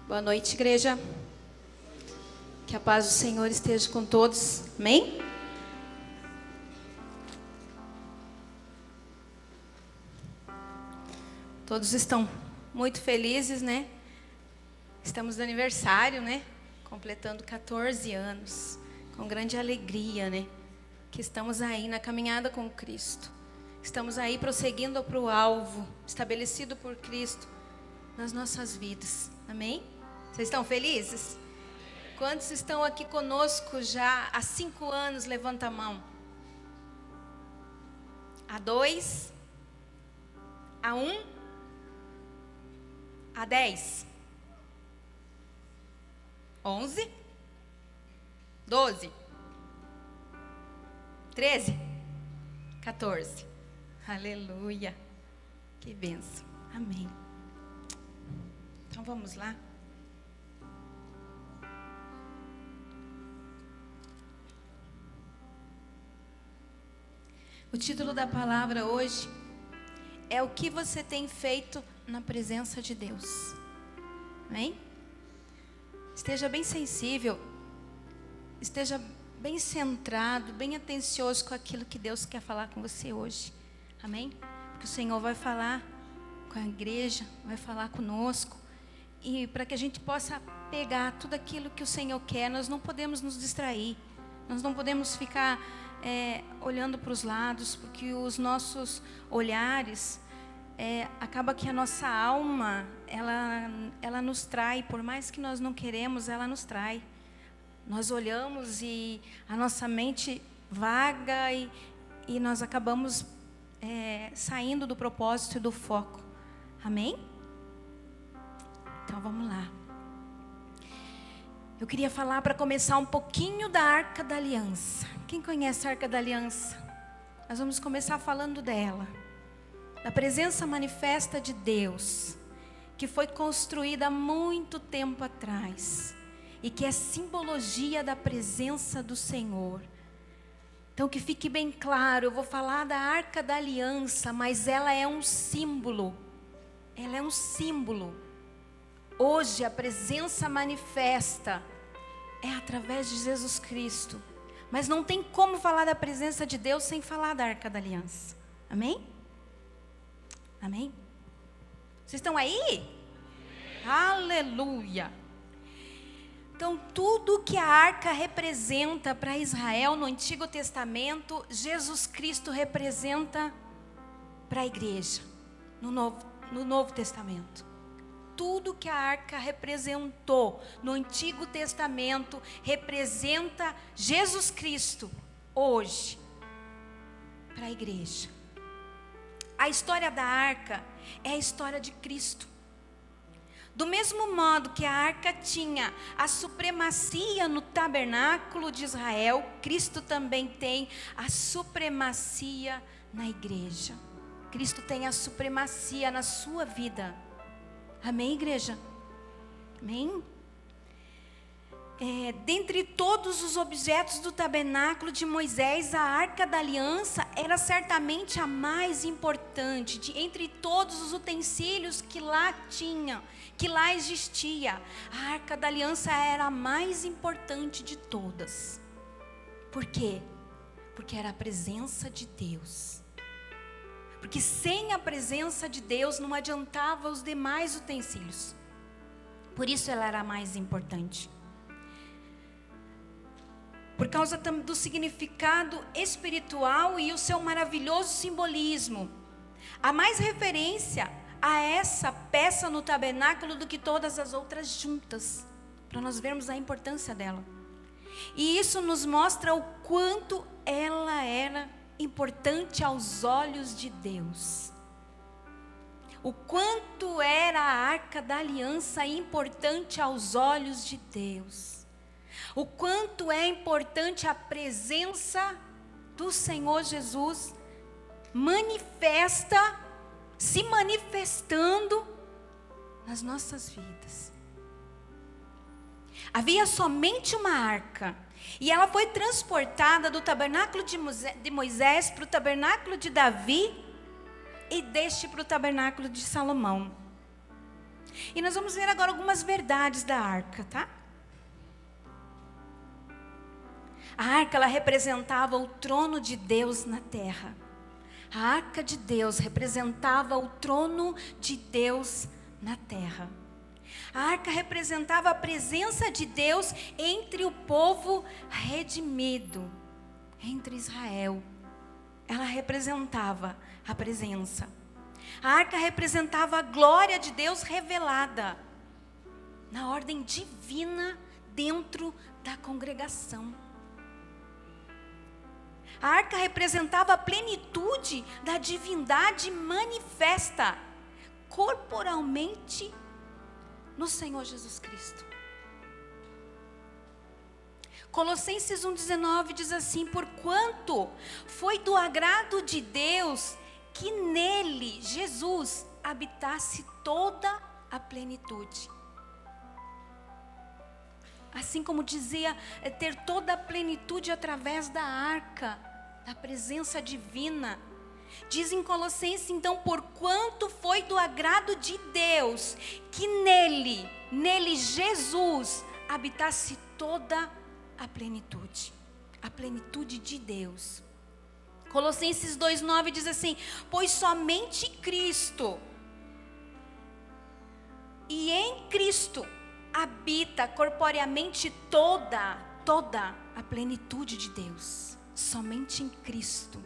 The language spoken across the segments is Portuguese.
Boa noite, igreja. Que a paz do Senhor esteja com todos. Amém? Todos estão muito felizes, né? Estamos no aniversário, né? Completando 14 anos. Com grande alegria, né? Que estamos aí na caminhada com Cristo. Estamos aí prosseguindo para o alvo estabelecido por Cristo nas nossas vidas. Amém? Vocês estão felizes? Quantos estão aqui conosco já há 5 anos? Levanta a mão. Há 2? Há 1? Há 10? 11? 12? 13? 14? Aleluia. Que bênção. Amém. Então vamos lá. O título da palavra hoje é o que você tem feito na presença de Deus. Amém? Esteja bem sensível, esteja bem centrado, bem atencioso com aquilo que Deus quer falar com você hoje. Amém? Porque o Senhor vai falar com a igreja, vai falar conosco. E para que a gente possa pegar tudo aquilo que o Senhor quer, nós não podemos nos distrair. Nós não podemos ficar olhando para os lados, porque os nossos olhares, acaba que a nossa alma, ela nos trai. Por mais que nós não queremos, ela nos trai. Nós olhamos e a nossa mente vaga e nós acabamos saindo do propósito e do foco. Amém? Então vamos lá. Eu queria falar para começar um pouquinho da Arca da Aliança. Quem conhece a Arca da Aliança? Nós vamos começar falando dela. Da presença manifesta de Deus, que foi construída há muito tempo atrás. E que é simbologia da presença do Senhor. Então que fique bem claro, eu vou falar da Arca da Aliança, mas ela é um símbolo. Ela é um símbolo. Hoje a presença manifesta é através de Jesus Cristo. Mas não tem como falar da presença de Deus sem falar da Arca da Aliança. Amém? Amém? Vocês estão aí? Aleluia! Então tudo que a arca representa para Israel no Antigo Testamento, Jesus Cristo representa para a igreja no Novo Testamento. Tudo que a arca representou no Antigo Testamento representa Jesus Cristo hoje para a igreja. A história da arca é a história de Cristo. Do mesmo modo que a arca tinha a supremacia no tabernáculo de Israel, Cristo também tem a supremacia na igreja. Cristo tem a supremacia na sua vida. Amém, igreja? Amém? Dentre todos os objetos do tabernáculo de Moisés, a Arca da Aliança era certamente a mais importante. Entre todos os utensílios que lá tinha, que lá existia, a Arca da Aliança era a mais importante de todas. Por quê? Porque era a presença de Deus. Porque sem a presença de Deus não adiantava os demais utensílios. Por isso ela era a mais importante. Por causa do significado espiritual e o seu maravilhoso simbolismo. Há mais referência a essa peça no tabernáculo do que todas as outras juntas. Para nós vermos a importância dela. E isso nos mostra o quanto ela era importante aos olhos de Deus. O quanto era a Arca da Aliança importante aos olhos de Deus. O quanto é importante a presença do Senhor Jesus se manifestando nas nossas vidas. Havia somente uma arca. E ela foi transportada do tabernáculo de Moisés para o tabernáculo de Davi e deste para o tabernáculo de Salomão. E nós vamos ver agora algumas verdades da arca, tá? A arca, ela representava o trono de Deus na terra. A arca de Deus representava o trono de Deus na terra. A arca representava a presença de Deus entre o povo redimido, entre Israel. Ela representava a presença. A arca representava a glória de Deus revelada na ordem divina dentro da congregação. A arca representava a plenitude da divindade manifesta corporalmente no Senhor Jesus Cristo. Colossenses 1,19 diz assim: porquanto foi do agrado de Deus que nele, Jesus, habitasse toda a plenitude. Assim como dizia, ter toda a plenitude através da arca, da presença divina. Diz em Colossenses, então, porquanto foi do agrado de Deus, que nele Jesus, habitasse toda a plenitude de Deus. Colossenses 2,9 diz assim: pois somente Cristo, e em Cristo, habita corporeamente toda a plenitude de Deus. Somente em Cristo.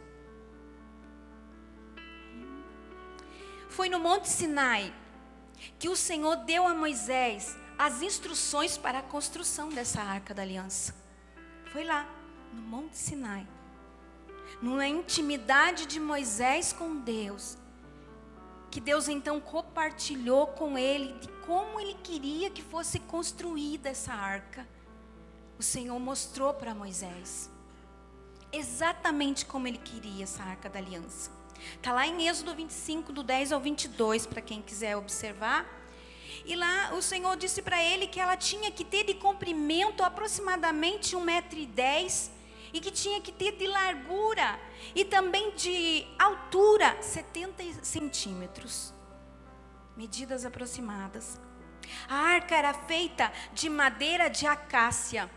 Foi no Monte Sinai que o Senhor deu a Moisés as instruções para a construção dessa arca da aliança. Foi lá, no Monte Sinai, numa intimidade de Moisés com Deus, que Deus então compartilhou com ele de como ele queria que fosse construída essa arca. O Senhor mostrou para Moisés exatamente como ele queria essa arca da aliança. Está lá em Êxodo 25, do 10 ao 22, para quem quiser observar. E lá o Senhor disse para ele que ela tinha que ter de comprimento aproximadamente 1,10 m, e que tinha que ter de largura e também de altura 70 centímetros. Medidas aproximadas. A arca era feita de madeira de acácia.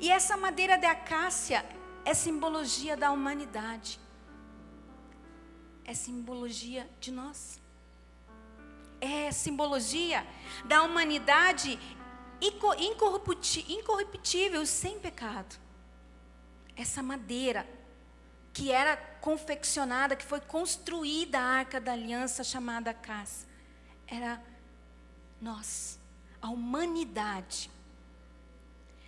E essa madeira de acácia é simbologia da humanidade. É simbologia de nós. É simbologia da humanidade incorruptível, sem pecado. Essa madeira que era confeccionada, que foi construída a arca da aliança chamada acácia, era nós, a humanidade.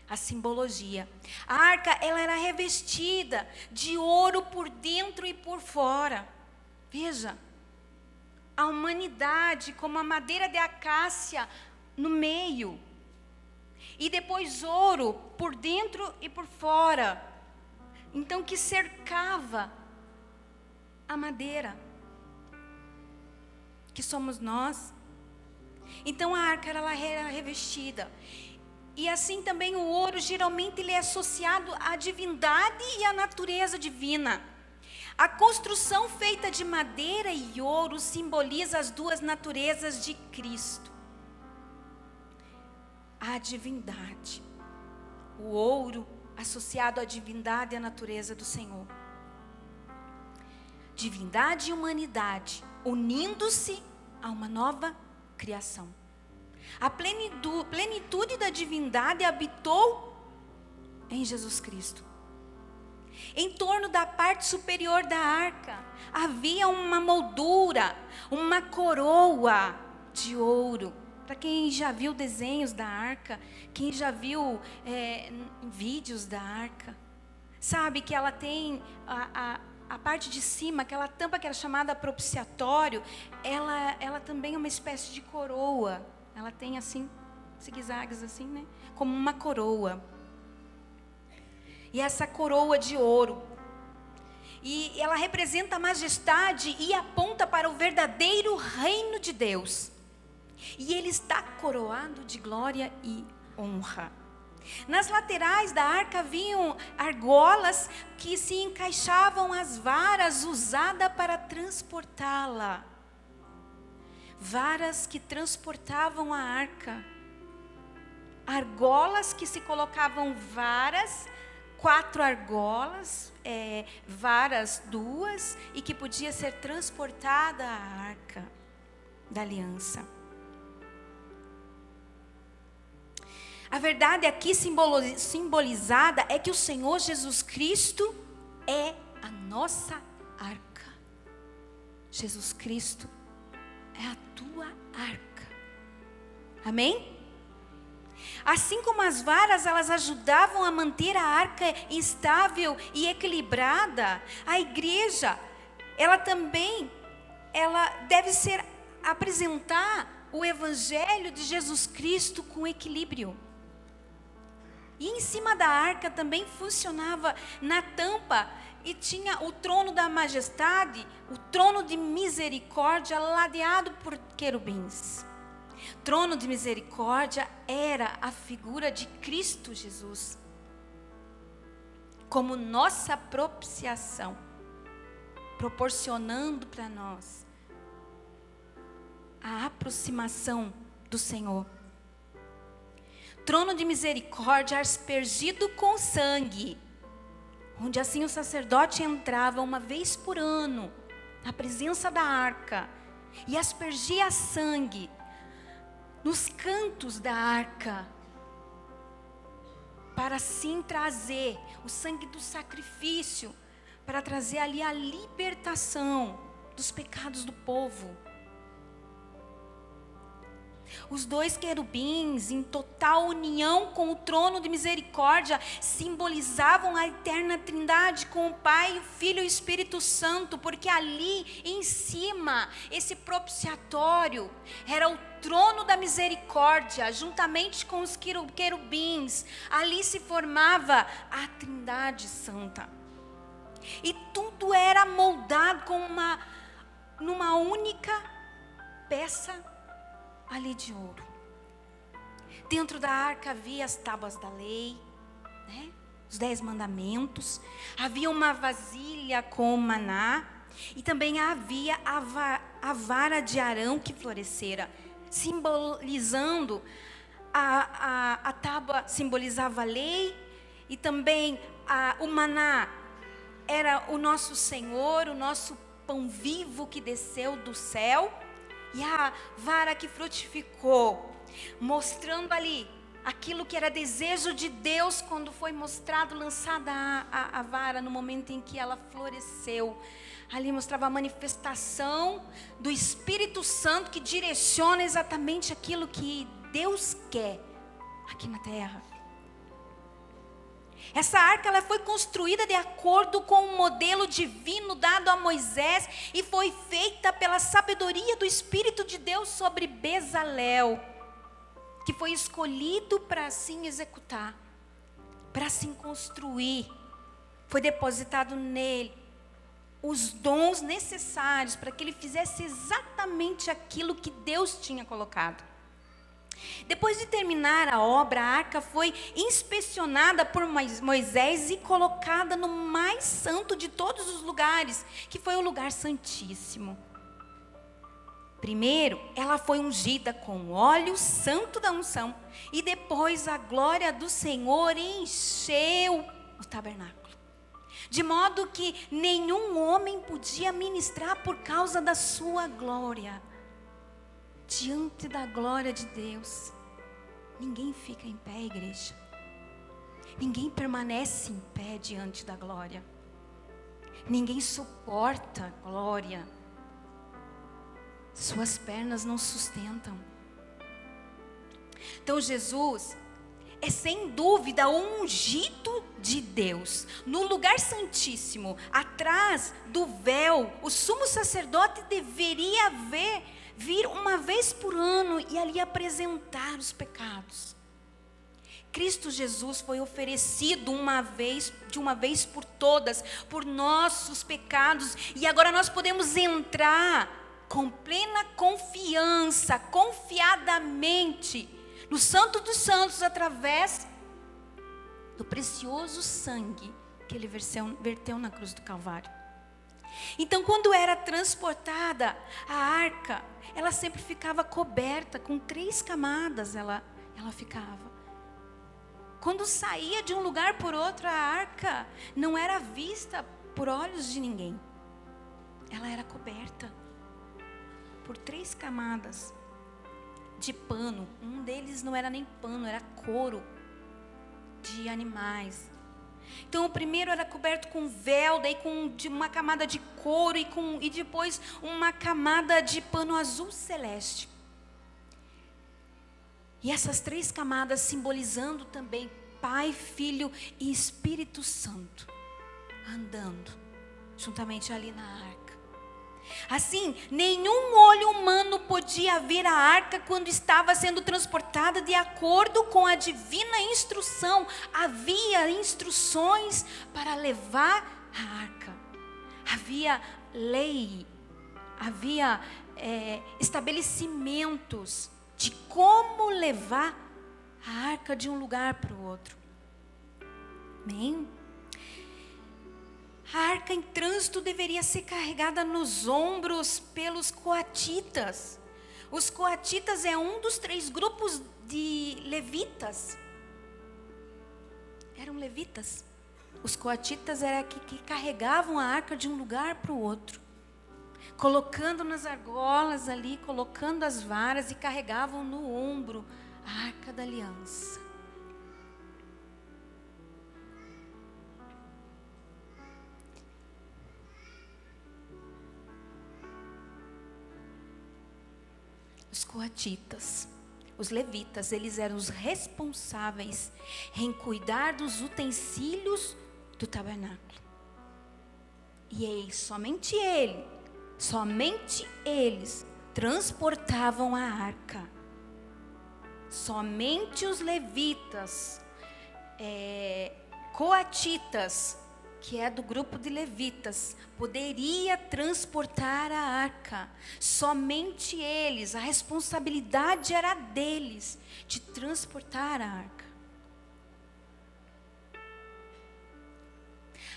A simbologia. A arca, ela era revestida de ouro por dentro e por fora. Veja, a humanidade como a madeira de acácia no meio. E depois ouro por dentro e por fora. Então, que cercava a madeira, que somos nós. Então, a arca ela era revestida. E assim também o ouro, geralmente ele é associado à divindade e à natureza divina. A construção feita de madeira e ouro simboliza as duas naturezas de Cristo. A divindade, o ouro associado à divindade e à natureza do Senhor. Divindade e humanidade unindo-se a uma nova criação. A plenitude da divindade habitou em Jesus Cristo. Em torno da parte superior da arca havia uma moldura, uma coroa de ouro. Para quem já viu desenhos da arca, quem já viu vídeos da arca, sabe que ela tem a parte de cima, aquela tampa que era chamada propiciatório, ela também é uma espécie de coroa. Ela tem assim, zigue-zagues assim, né? Como uma coroa. E essa coroa de ouro. E ela representa a majestade e aponta para o verdadeiro reino de Deus. E ele está coroado de glória e honra. Nas laterais da arca haviam argolas que se encaixavam as varas usadas para transportá-la. varas que transportavam a arca, argolas que se colocavam varas, 4 argolas, varas 2, e que podia ser transportada a arca da aliança. A verdade aqui simbolizada é que o Senhor Jesus Cristo é a nossa arca. Jesus Cristo é a tua arca. Amém? Assim como as varas, elas ajudavam a manter a arca estável e equilibrada, a igreja, ela deve apresentar o evangelho de Jesus Cristo com equilíbrio. E em cima da arca também funcionava na tampa, e tinha o trono da majestade, o trono de misericórdia ladeado por querubins. Trono de misericórdia era a figura de Cristo Jesus, como nossa propiciação, proporcionando para nós a aproximação do Senhor. Trono de misericórdia aspergido com sangue, onde assim o sacerdote entrava uma vez por ano na presença da arca e aspergia sangue nos cantos da arca, para assim trazer o sangue do sacrifício, para trazer ali a libertação dos pecados do povo. Os 2 querubins, em total união com o trono de misericórdia, simbolizavam a eterna trindade com o Pai, o Filho e o Espírito Santo, porque ali em cima, esse propiciatório, era o trono da misericórdia, juntamente com os querubins, ali se formava a Trindade Santa. E tudo era moldado com numa única peça ali de ouro. Dentro da arca havia as tábuas da lei, os 10 mandamentos. Havia uma vasilha com maná. E também havia a vara de Arão que florescera, simbolizando a tábua simbolizava a lei. E também o maná era o nosso Senhor, o nosso pão vivo que desceu do céu. E a vara que frutificou, mostrando ali aquilo que era desejo de Deus quando foi mostrado, lançada a vara, no momento em que ela floresceu. Ali mostrava a manifestação do Espírito Santo que direciona exatamente aquilo que Deus quer aqui na terra. Essa arca ela foi construída de acordo com um modelo divino dado a Moisés e foi feita pela sabedoria do Espírito de Deus sobre Bezalel, que foi escolhido para assim executar, para assim construir. Foi depositado nele os dons necessários para que ele fizesse exatamente aquilo que Deus tinha colocado. Depois de terminar a obra, a arca foi inspecionada por Moisés e colocada no mais santo de todos os lugares, que foi o lugar santíssimo. Primeiro, ela foi ungida com óleo santo da unção, e depois a glória do Senhor encheu o tabernáculo, de modo que nenhum homem podia ministrar por causa da sua glória. Diante da glória de Deus, ninguém fica em pé, igreja. Ninguém permanece em pé diante da glória. Ninguém suporta a glória. Suas pernas não sustentam. Então Jesus é sem dúvida o ungido de Deus. No lugar santíssimo, atrás do véu, o sumo sacerdote deveria vir uma vez por ano e ali apresentar os pecados. Cristo Jesus foi oferecido de uma vez por todas, por nossos pecados, e agora nós podemos entrar com plena confiança, confiadamente, no Santo dos Santos, através do precioso sangue que Ele verteu na cruz do Calvário. Então, quando era transportada a arca, ela sempre ficava coberta, com 3 camadas ela ficava. Quando saía de um lugar por outro, a arca não era vista por olhos de ninguém. Ela era coberta por 3 camadas de pano. Um deles não era nem pano, era couro de animais. Então o primeiro era coberto com véu, daí de uma camada de couro e depois uma camada de pano azul celeste. E essas 3 camadas simbolizando também Pai, Filho e Espírito Santo, andando juntamente ali na arca. Assim, nenhum olho humano podia ver a arca quando estava sendo transportada de acordo com a divina instrução. Havia instruções para levar a arca. Havia lei, havia estabelecimentos de como levar a arca de um lugar para o outro. Amém? A arca em trânsito deveria ser carregada nos ombros pelos coatitas. Os coatitas é um dos 3 grupos de levitas. Eram levitas. Os coatitas eram que carregavam a arca de um lugar para o outro, colocando nas argolas ali, colocando as varas e carregavam no ombro a arca da aliança. Os coatitas, os levitas, eles eram os responsáveis em cuidar dos utensílios do tabernáculo. E somente eles transportavam a arca. Somente os levitas, coatitas, que é do grupo de levitas, poderia transportar a arca. Somente eles, a responsabilidade era deles de transportar a arca.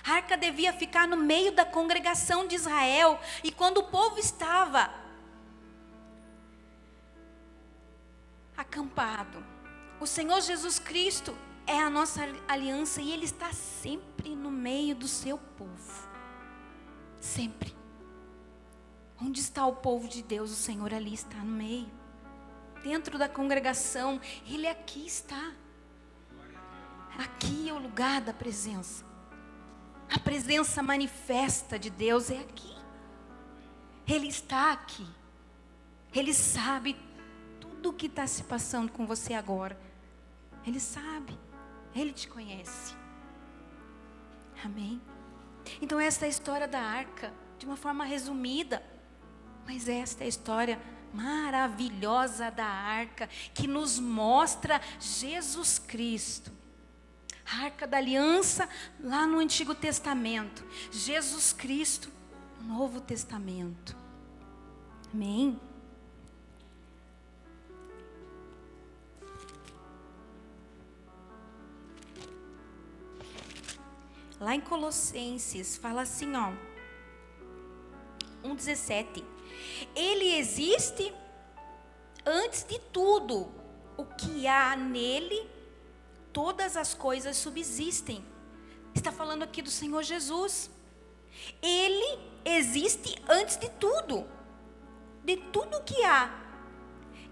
A arca devia ficar no meio da congregação de Israel, e quando o povo estava acampado, o Senhor Jesus Cristo é a nossa aliança e Ele está sempre no meio do seu povo. Sempre. Onde está o povo de Deus? O Senhor ali está no meio. Dentro da congregação, Ele aqui está. Aqui é o lugar da presença. A presença manifesta de Deus é aqui. Ele está aqui. Ele sabe tudo o que está se passando com você agora. Ele sabe. Ele te conhece. Amém? Então esta é a história da arca, de uma forma resumida. Mas esta é a história maravilhosa da arca, que nos mostra Jesus Cristo. A arca da aliança lá no Antigo Testamento. Jesus Cristo no Novo Testamento. Amém? Lá em Colossenses, fala assim, 1,17. Ele existe antes de tudo. O que há nele, todas as coisas subsistem. Está falando aqui do Senhor Jesus. Ele existe antes de tudo que há.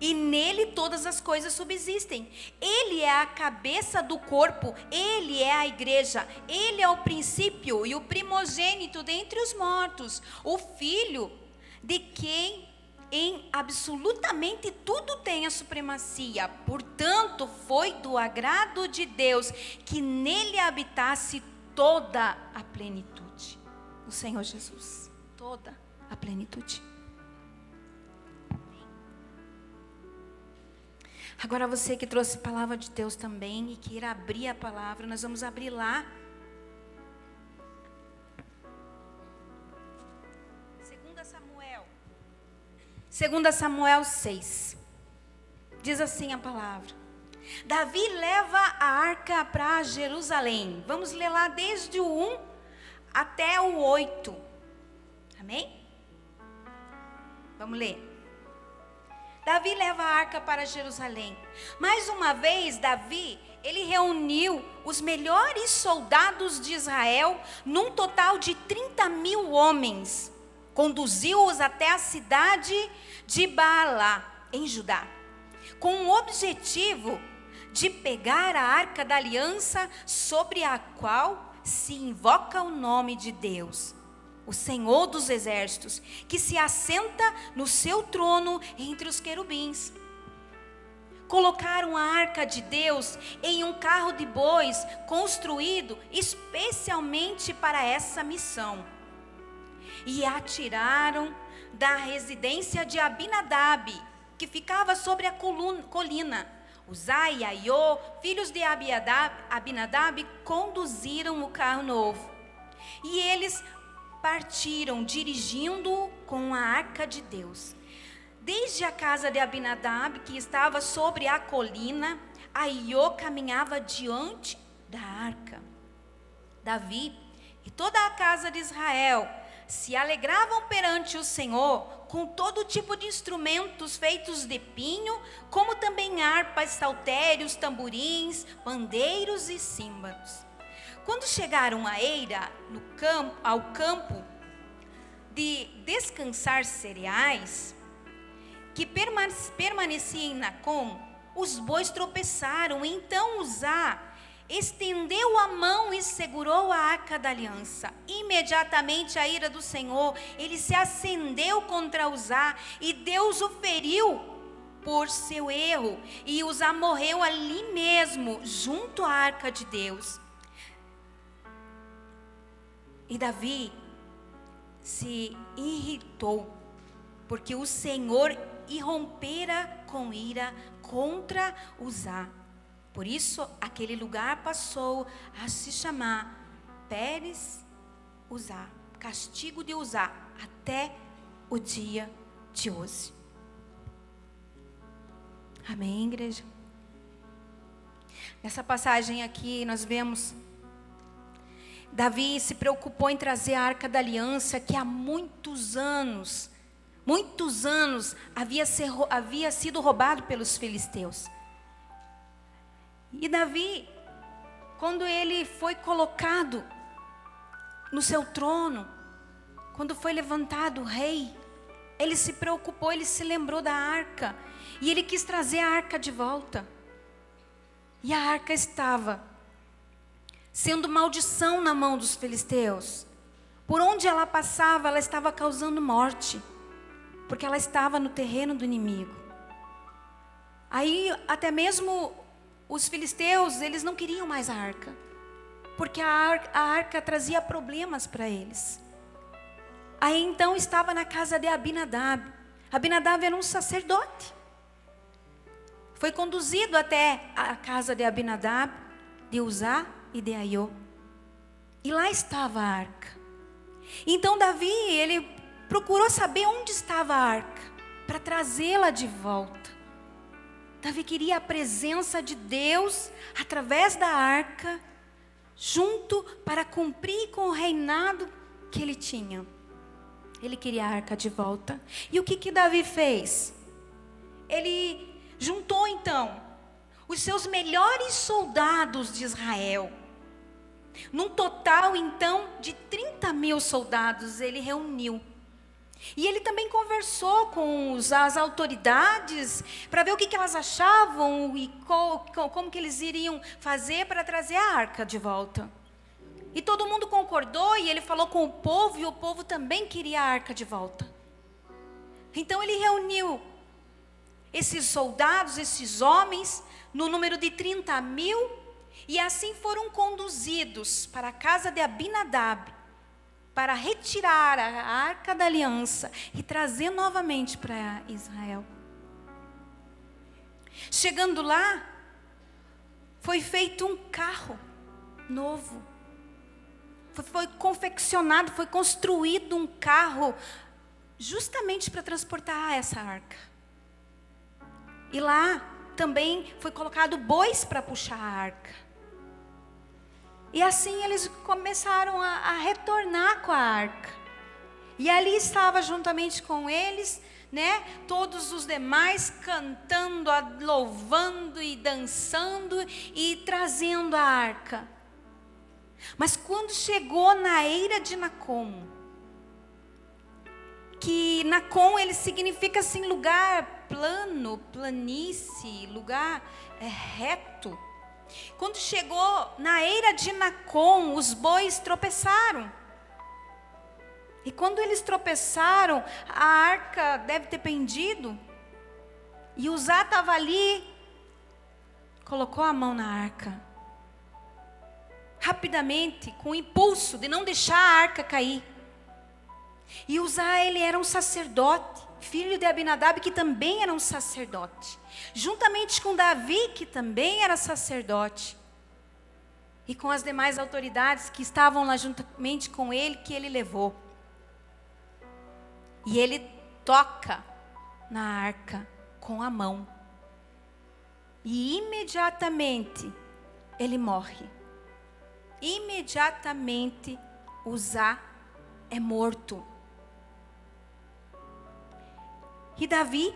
E nele todas as coisas subsistem. Ele é a cabeça do corpo, Ele é a igreja. Ele é o princípio e o primogênito dentre os mortos, o filho de quem em absolutamente tudo tem a supremacia. Portanto, foi do agrado de Deus que nele habitasse toda a plenitude. O Senhor Jesus, toda a plenitude. Agora você que trouxe a palavra de Deus também e queira abrir a palavra, nós vamos abrir lá. 2 Samuel 6. Diz assim a palavra. Davi leva a arca para Jerusalém. Vamos ler lá desde o 1 até o 8. Amém? Vamos ler. Davi leva a arca para Jerusalém. Mais uma vez, Davi, ele reuniu os melhores soldados de Israel, num total de 30.000 homens. Conduziu-os até a cidade de Baalá, em Judá, com o objetivo de pegar a arca da aliança, sobre a qual se invoca o nome de Deus, o Senhor dos exércitos, que se assenta no seu trono entre os querubins. Colocaram a arca de Deus em um carro de bois construído especialmente para essa missão. E a tiraram da residência de Abinadab, que ficava sobre a colina. Uzai e Aiô, filhos de Abinadab, conduziram o carro novo. E eles partiram dirigindo com a arca de Deus. Desde a casa de Abinadab, que estava sobre a colina, Aiô caminhava diante da arca. Davi e toda a casa de Israel se alegravam perante o Senhor com todo tipo de instrumentos feitos de pinho, como também harpas, saltérios, tamborins, pandeiros e símbolos. Quando chegaram à eira, ao campo de descansar cereais, que permanecia em Nacon, os bois tropeçaram. Então Uzá estendeu a mão e segurou a arca da aliança. Imediatamente a ira do Senhor, ele se acendeu contra Uzá, e Deus o feriu por seu erro, e Uzá morreu ali mesmo, junto à arca de Deus. E Davi se irritou, porque o Senhor irrompera com ira contra Uzá. Por isso, aquele lugar passou a se chamar Pérez Uzá, castigo de Uzá, até o dia de hoje. Amém, igreja? Nessa passagem aqui, nós vemos Davi se preocupou em trazer a arca da aliança, que há muitos anos havia sido roubado pelos filisteus. E Davi, quando ele foi colocado no seu trono, quando foi levantado o rei, ele se preocupou, ele se lembrou da arca, e ele quis trazer a arca de volta. E a arca estava sendo maldição na mão dos filisteus. Por onde ela passava, ela estava causando morte, porque ela estava no terreno do inimigo. Aí até mesmo os filisteus, eles não queriam mais a arca, porque a arca trazia problemas para eles. Aí então estava na casa de Abinadab. Abinadab era um sacerdote. Foi conduzido até a casa de Abinadab, de Uzá e de Aiô. E lá estava a arca. Então Davi, ele procurou saber onde estava a arca, para trazê-la de volta. Davi queria a presença de Deus através da arca, junto para cumprir com o reinado que ele tinha. Ele queria a arca de volta. E o que Davi fez? Ele juntou então os seus melhores soldados de Israel. Num total então de 30.000 soldados ele reuniu. E ele também conversou com as autoridades para ver o que elas achavam e como que eles iriam fazer para trazer a arca de volta. E todo mundo concordou, e ele falou com o povo, e o povo também queria a arca de volta. Então ele reuniu esses soldados, esses homens, no número de 30.000, e assim foram conduzidos para a casa de Abinadab, para retirar a arca da aliança e trazer novamente para Israel. Chegando lá, foi feito um carro novo. Foi confeccionado, foi construído um carro justamente para transportar essa arca. E lá também foi colocado bois para puxar a arca. E assim eles começaram a retornar com a arca. E ali estava juntamente com eles, né, todos os demais cantando, louvando e dançando e trazendo a arca. Mas quando chegou na eira de Nacon, que Nacon ele significa assim lugar plano, planície, lugar reto. Quando chegou na eira de Nacon, os bois tropeçaram. E quando eles tropeçaram, a arca deve ter pendido. E Uzá estava ali, colocou a mão na arca. Rapidamente, com o impulso de não deixar a arca cair. E Uzá, ele era um sacerdote, filho de Abinadab, que também era um sacerdote. Juntamente com Davi, que também era sacerdote. E com as demais autoridades que estavam lá juntamente com ele, que ele levou. E ele toca na arca com a mão. E imediatamente ele morre. Imediatamente Uzá é morto. E Davi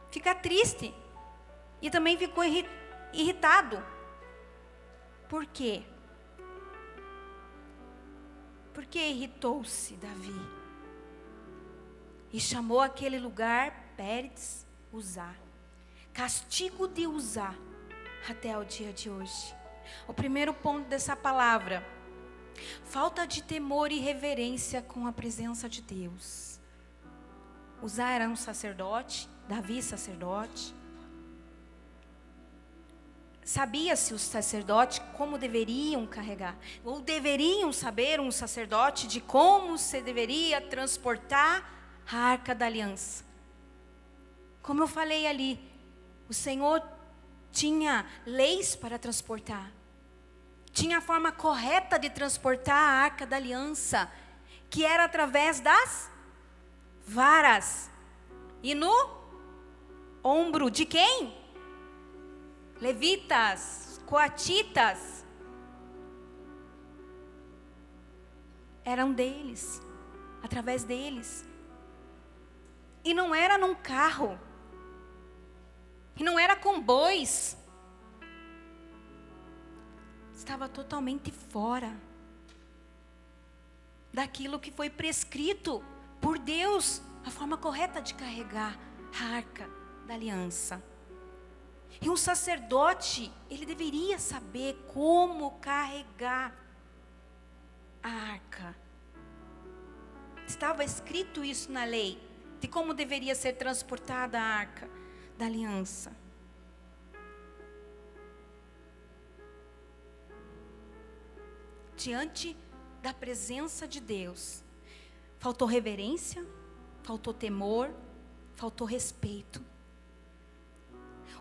fica triste. E também ficou irritado. Por quê? Porque irritou-se Davi. E chamou aquele lugar Pérez Uzá. Castigo de Uzá até o dia de hoje. O primeiro ponto dessa palavra: falta de temor e reverência com a presença de Deus. Uzá era um sacerdote, Davi sacerdote. Sabia-se os sacerdotes como deveriam carregar, ou deveriam saber um sacerdote de como se deveria transportar a arca da aliança. Como eu falei ali, o Senhor tinha leis para transportar. Tinha a forma correta de transportar a arca da aliança, que era através das varas. E no ombro de quem? Levitas, coatitas. Eram deles, através deles. E não era num carro. E não era com bois. Estava totalmente fora daquilo que foi prescrito por Deus, a forma correta de carregar a arca da aliança. E um sacerdote, ele deveria saber como carregar a arca. Estava escrito isso na lei, de como deveria ser transportada a arca da aliança. Diante da presença de Deus, faltou reverência, faltou temor, faltou respeito.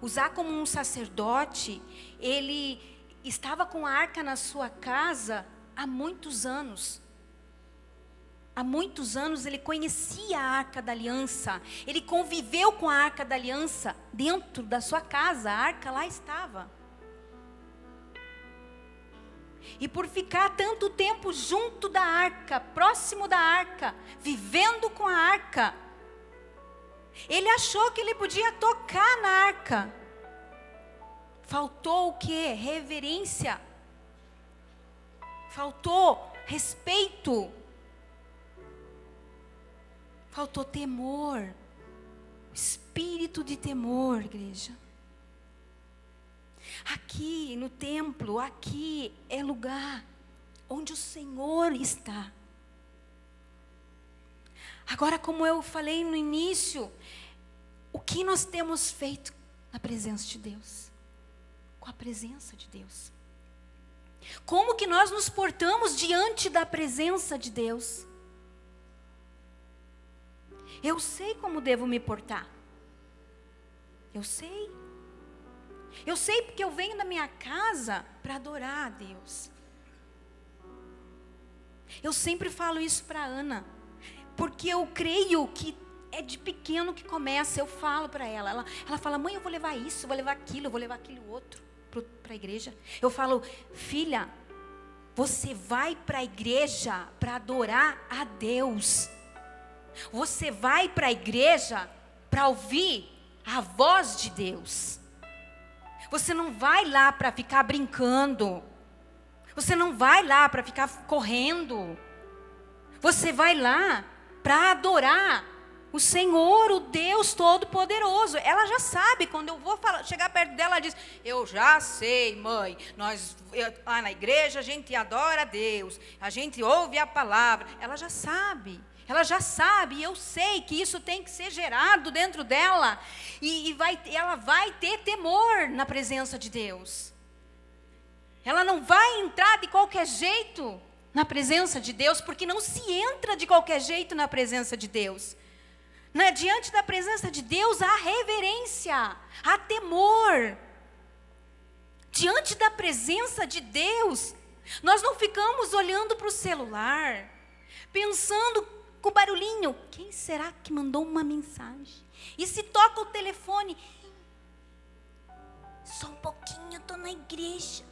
Uzá, como um sacerdote, ele estava com a arca na sua casa há muitos anos. Há muitos anos ele conhecia a arca da aliança. Ele conviveu com a arca da aliança dentro da sua casa. A arca lá estava. E por ficar tanto tempo junto da arca, próximo da arca, vivendo com a arca, ele achou que ele podia tocar na arca. Faltou o quê? Reverência. Faltou respeito. Faltou temor. Espírito de temor, igreja. Aqui no templo, aqui é lugar onde o Senhor está. Agora, como eu falei no início, o que nós temos feito na presença de Deus? Com a presença de Deus. Como que nós nos portamos diante da presença de Deus? Eu sei como devo me portar. Eu sei. Eu sei porque eu venho da minha casa para adorar a Deus. Eu sempre falo isso para Ana, porque eu creio que é de pequeno que começa. Eu falo para ela, ela fala: mãe, eu vou levar isso, eu vou levar aquilo, eu vou levar aquilo outro para a igreja. Eu falo: filha, você vai para a igreja para adorar a Deus. Você vai para a igreja para ouvir a voz de Deus. Você não vai lá para ficar brincando. Você não vai lá para ficar correndo. Você vai lá para adorar o Senhor, o Deus Todo-Poderoso. Ela já sabe, quando eu vou chegar perto dela, ela diz: eu já sei, mãe, lá na igreja a gente adora a Deus, a gente ouve a palavra. Ela já sabe, e eu sei que isso tem que ser gerado dentro dela, e ela vai ter temor na presença de Deus. Ela não vai entrar de qualquer jeito na presença de Deus, porque não se entra de qualquer jeito na presença de Deus. Diante da presença de Deus há reverência, há temor. Diante da presença de Deus, nós não ficamos olhando para o celular, pensando com o barulhinho: quem será que mandou uma mensagem? E se toca o telefone: só um pouquinho, estou na igreja.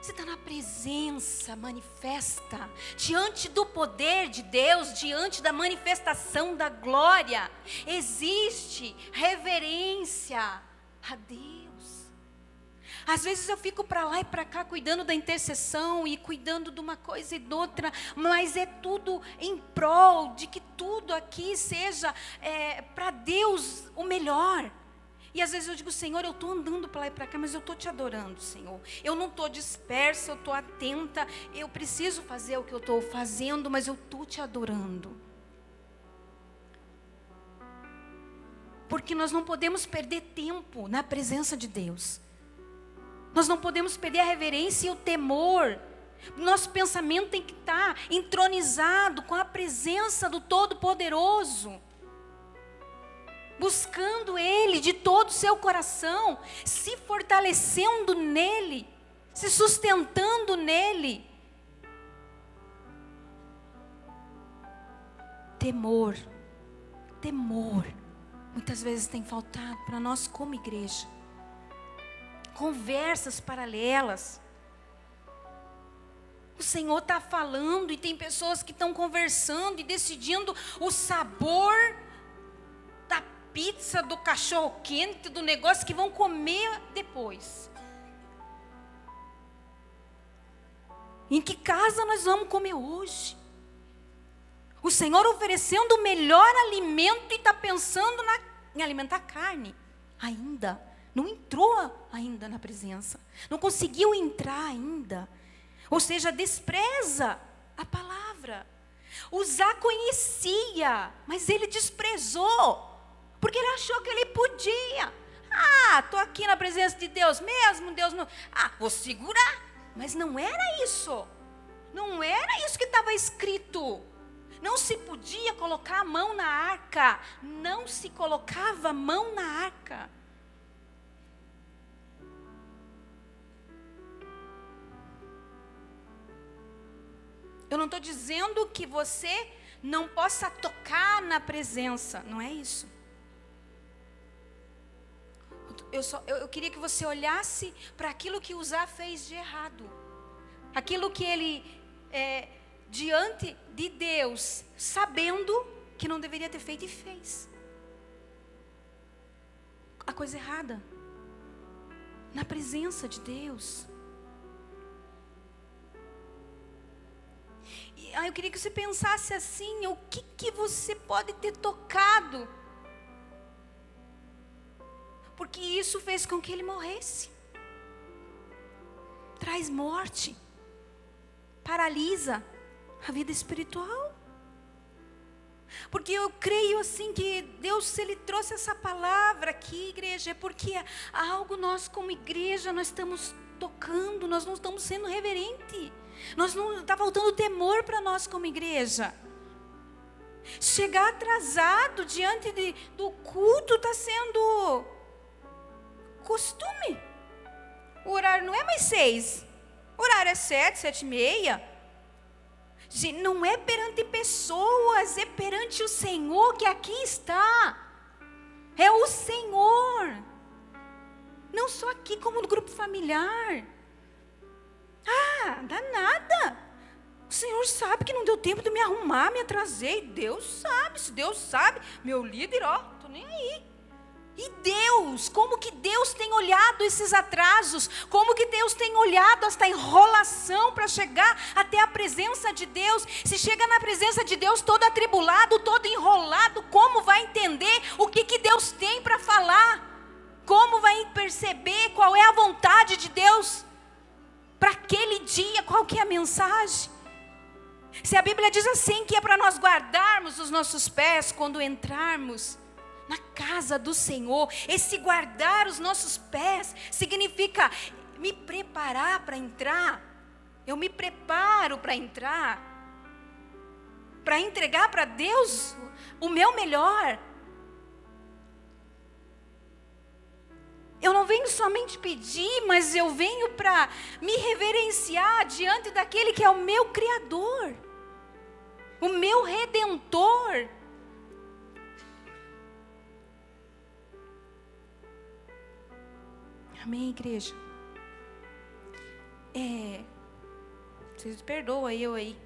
Você está na presença manifesta, diante do poder de Deus, diante da manifestação da glória, existe reverência a Deus. Às vezes eu fico para lá e para cá cuidando da intercessão e cuidando de uma coisa e de outra, mas é tudo em prol de que tudo aqui seja para Deus o melhor. E às vezes eu digo: Senhor, eu estou andando para lá e para cá, mas eu estou te adorando, Senhor. Eu não estou dispersa, eu estou atenta. Eu preciso fazer o que eu estou fazendo, mas eu estou te adorando. Porque nós não podemos perder tempo na presença de Deus. Nós não podemos perder a reverência e o temor. Nosso pensamento tem que estar entronizado com a presença do Todo-Poderoso. Buscando Ele de todo o seu coração, se fortalecendo nele, se sustentando nele. Temor, muitas vezes tem faltado para nós como igreja. Conversas paralelas. O Senhor está falando e tem pessoas que estão conversando e decidindo o sabor da pizza, do cachorro quente, do negócio que vão comer depois. Em que casa nós vamos comer hoje? O Senhor oferecendo o melhor alimento e está pensando em alimentar carne. Ainda, não entrou ainda na presença. Não conseguiu entrar ainda. Ou seja, despreza a palavra. Uzá conhecia, mas ele desprezou. Porque ele achou que ele podia. Estou aqui na presença de Deus mesmo, Deus não... vou segurar. Mas não era isso. Não era isso que estava escrito. Não se podia colocar a mão na arca. Não se colocava a mão na arca. Eu não estou dizendo que você não possa tocar na presença. Não é isso. Eu queria que você olhasse para aquilo que Uzá fez de errado. Aquilo que ele, diante de Deus, sabendo que não deveria ter feito, e fez. A coisa errada. Na presença de Deus. E eu queria que você pensasse assim: o que você pode ter tocado? Porque isso fez com que ele morresse. Traz morte. Paralisa a vida espiritual. Porque eu creio assim que Deus, se Ele trouxe essa palavra aqui, igreja, é porque há algo nós como igreja, nós estamos tocando, nós não estamos sendo reverentes. Está faltando temor para nós como igreja. Chegar atrasado diante do culto está sendo costume. O horário não é mais 6. O horário é 7, 7:30. Não é perante pessoas, é perante o Senhor que aqui está. É o Senhor. Não só aqui, como no grupo familiar. Dá nada. O Senhor sabe que não deu tempo de me arrumar, me atrasei. Deus sabe, se Deus sabe, meu líder, ó, tô nem aí. E Deus, como que Deus tem olhado esses atrasos? Como que Deus tem olhado esta enrolação para chegar até a presença de Deus? Se chega na presença de Deus todo atribulado, todo enrolado, como vai entender o que Deus tem para falar? Como vai perceber qual é a vontade de Deus para aquele dia? Qual que é a mensagem? Se a Bíblia diz assim que é para nós guardarmos os nossos pés quando entrarmos na casa do Senhor, esse guardar os nossos pés significa me preparar para entrar. Eu me preparo para entrar, para entregar para Deus o meu melhor. Eu não venho somente pedir, mas eu venho para me reverenciar diante daquele que é o meu Criador, o meu Redentor. Amém, igreja? Vocês perdoam eu aí.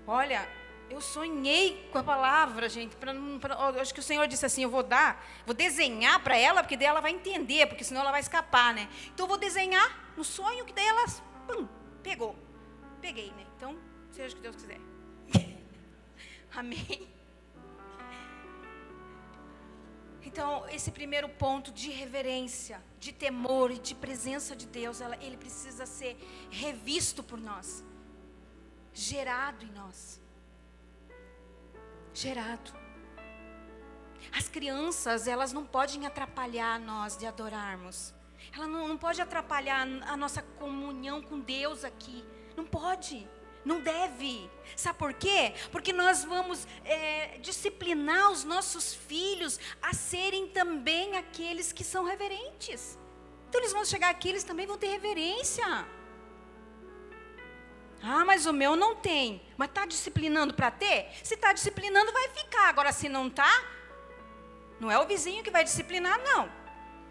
Olha, eu sonhei com a palavra, gente. Eu acho que o Senhor disse assim, eu vou desenhar para ela, porque daí ela vai entender, porque senão ela vai escapar, né? Então eu vou desenhar no sonho, que daí ela, peguei, né? Então, seja o que Deus quiser. Amém? Então, esse primeiro ponto de reverência, de temor e de presença de Deus, ele precisa ser revisto por nós, gerado em nós. Gerado. As crianças, elas não podem atrapalhar nós de adorarmos. Ela não pode atrapalhar a nossa comunhão com Deus aqui. Não pode. Não deve. Sabe por quê? Porque nós vamos disciplinar os nossos filhos a serem também aqueles que são reverentes. Então eles vão chegar aqui, eles também vão ter reverência. Ah, mas o meu não tem. Mas está disciplinando para ter? Se está disciplinando, vai ficar. Agora, se não está, não é o vizinho que vai disciplinar, não.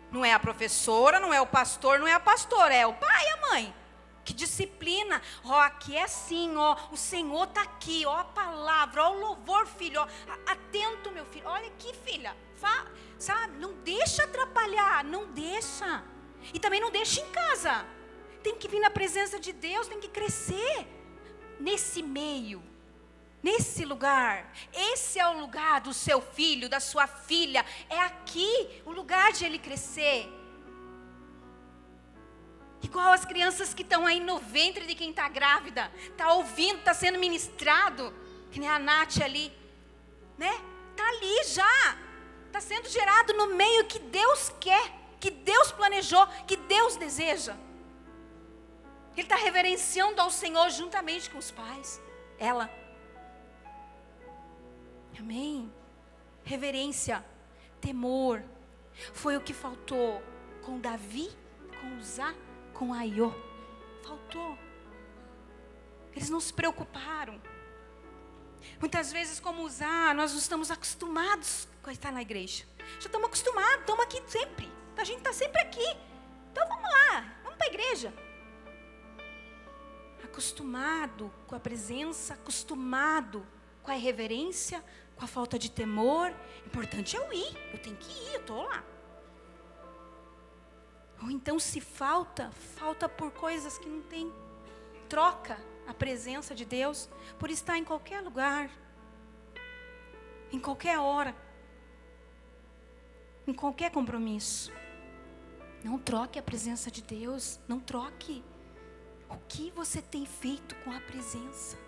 Não é a professora, não é o pastor, não é a pastora. É o pai e a mãe que disciplina. Ó, aqui é assim, ó, o Senhor está aqui, ó, a palavra, ó, o louvor, filho, ó, atento, meu filho, olha aqui, filha, sabe, não deixa atrapalhar, não deixa, e também não deixa em casa, tem que vir na presença de Deus, tem que crescer, nesse meio, nesse lugar, esse é o lugar do seu filho, da sua filha, é aqui o lugar de ele crescer. Igual as crianças que estão aí no ventre de quem está grávida, está ouvindo, está sendo ministrado, que nem a Nath ali, né? Está ali já, está sendo gerado no meio que Deus quer, que Deus planejou, que Deus deseja. Ele está reverenciando ao Senhor juntamente com os pais, ela. Amém? Reverência, temor, foi o que faltou com Davi, com Uzá, com Aiô, faltou. Eles não se preocuparam. Muitas vezes, como Uzá, nós não estamos acostumados com estar na igreja. Já estamos acostumados, estamos aqui sempre. A gente está sempre aqui. Então vamos lá, vamos para a igreja. Acostumado com a presença, acostumado com a irreverência, com a falta de temor. Importante é eu ir, eu tenho que ir, eu estou lá. Ou então se falta por coisas que não tem. Troca a presença de Deus por estar em qualquer lugar, em qualquer hora, em qualquer compromisso. Não troque a presença de Deus, não troque. O que você tem feito com a presença?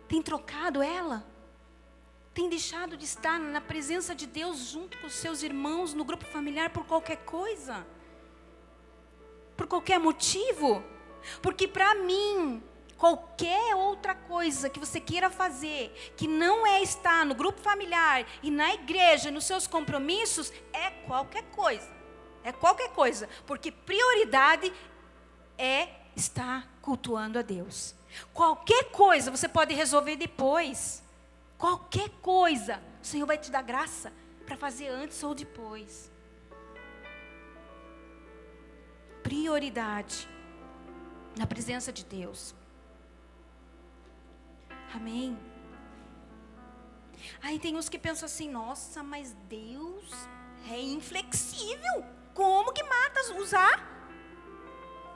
Tem trocado ela? Tem deixado de estar na presença de Deus junto com os seus irmãos no grupo familiar por qualquer coisa? Por qualquer motivo? Porque para mim, qualquer outra coisa que você queira fazer, que não é estar no grupo familiar e na igreja, nos seus compromissos, é qualquer coisa. É qualquer coisa. Porque prioridade é estar cultuando a Deus. Qualquer coisa você pode resolver depois. Qualquer coisa, o Senhor vai te dar graça para fazer antes ou depois. Prioridade na presença de Deus. Amém? Aí tem uns que pensam assim, nossa, mas Deus é inflexível. Como que mata usar?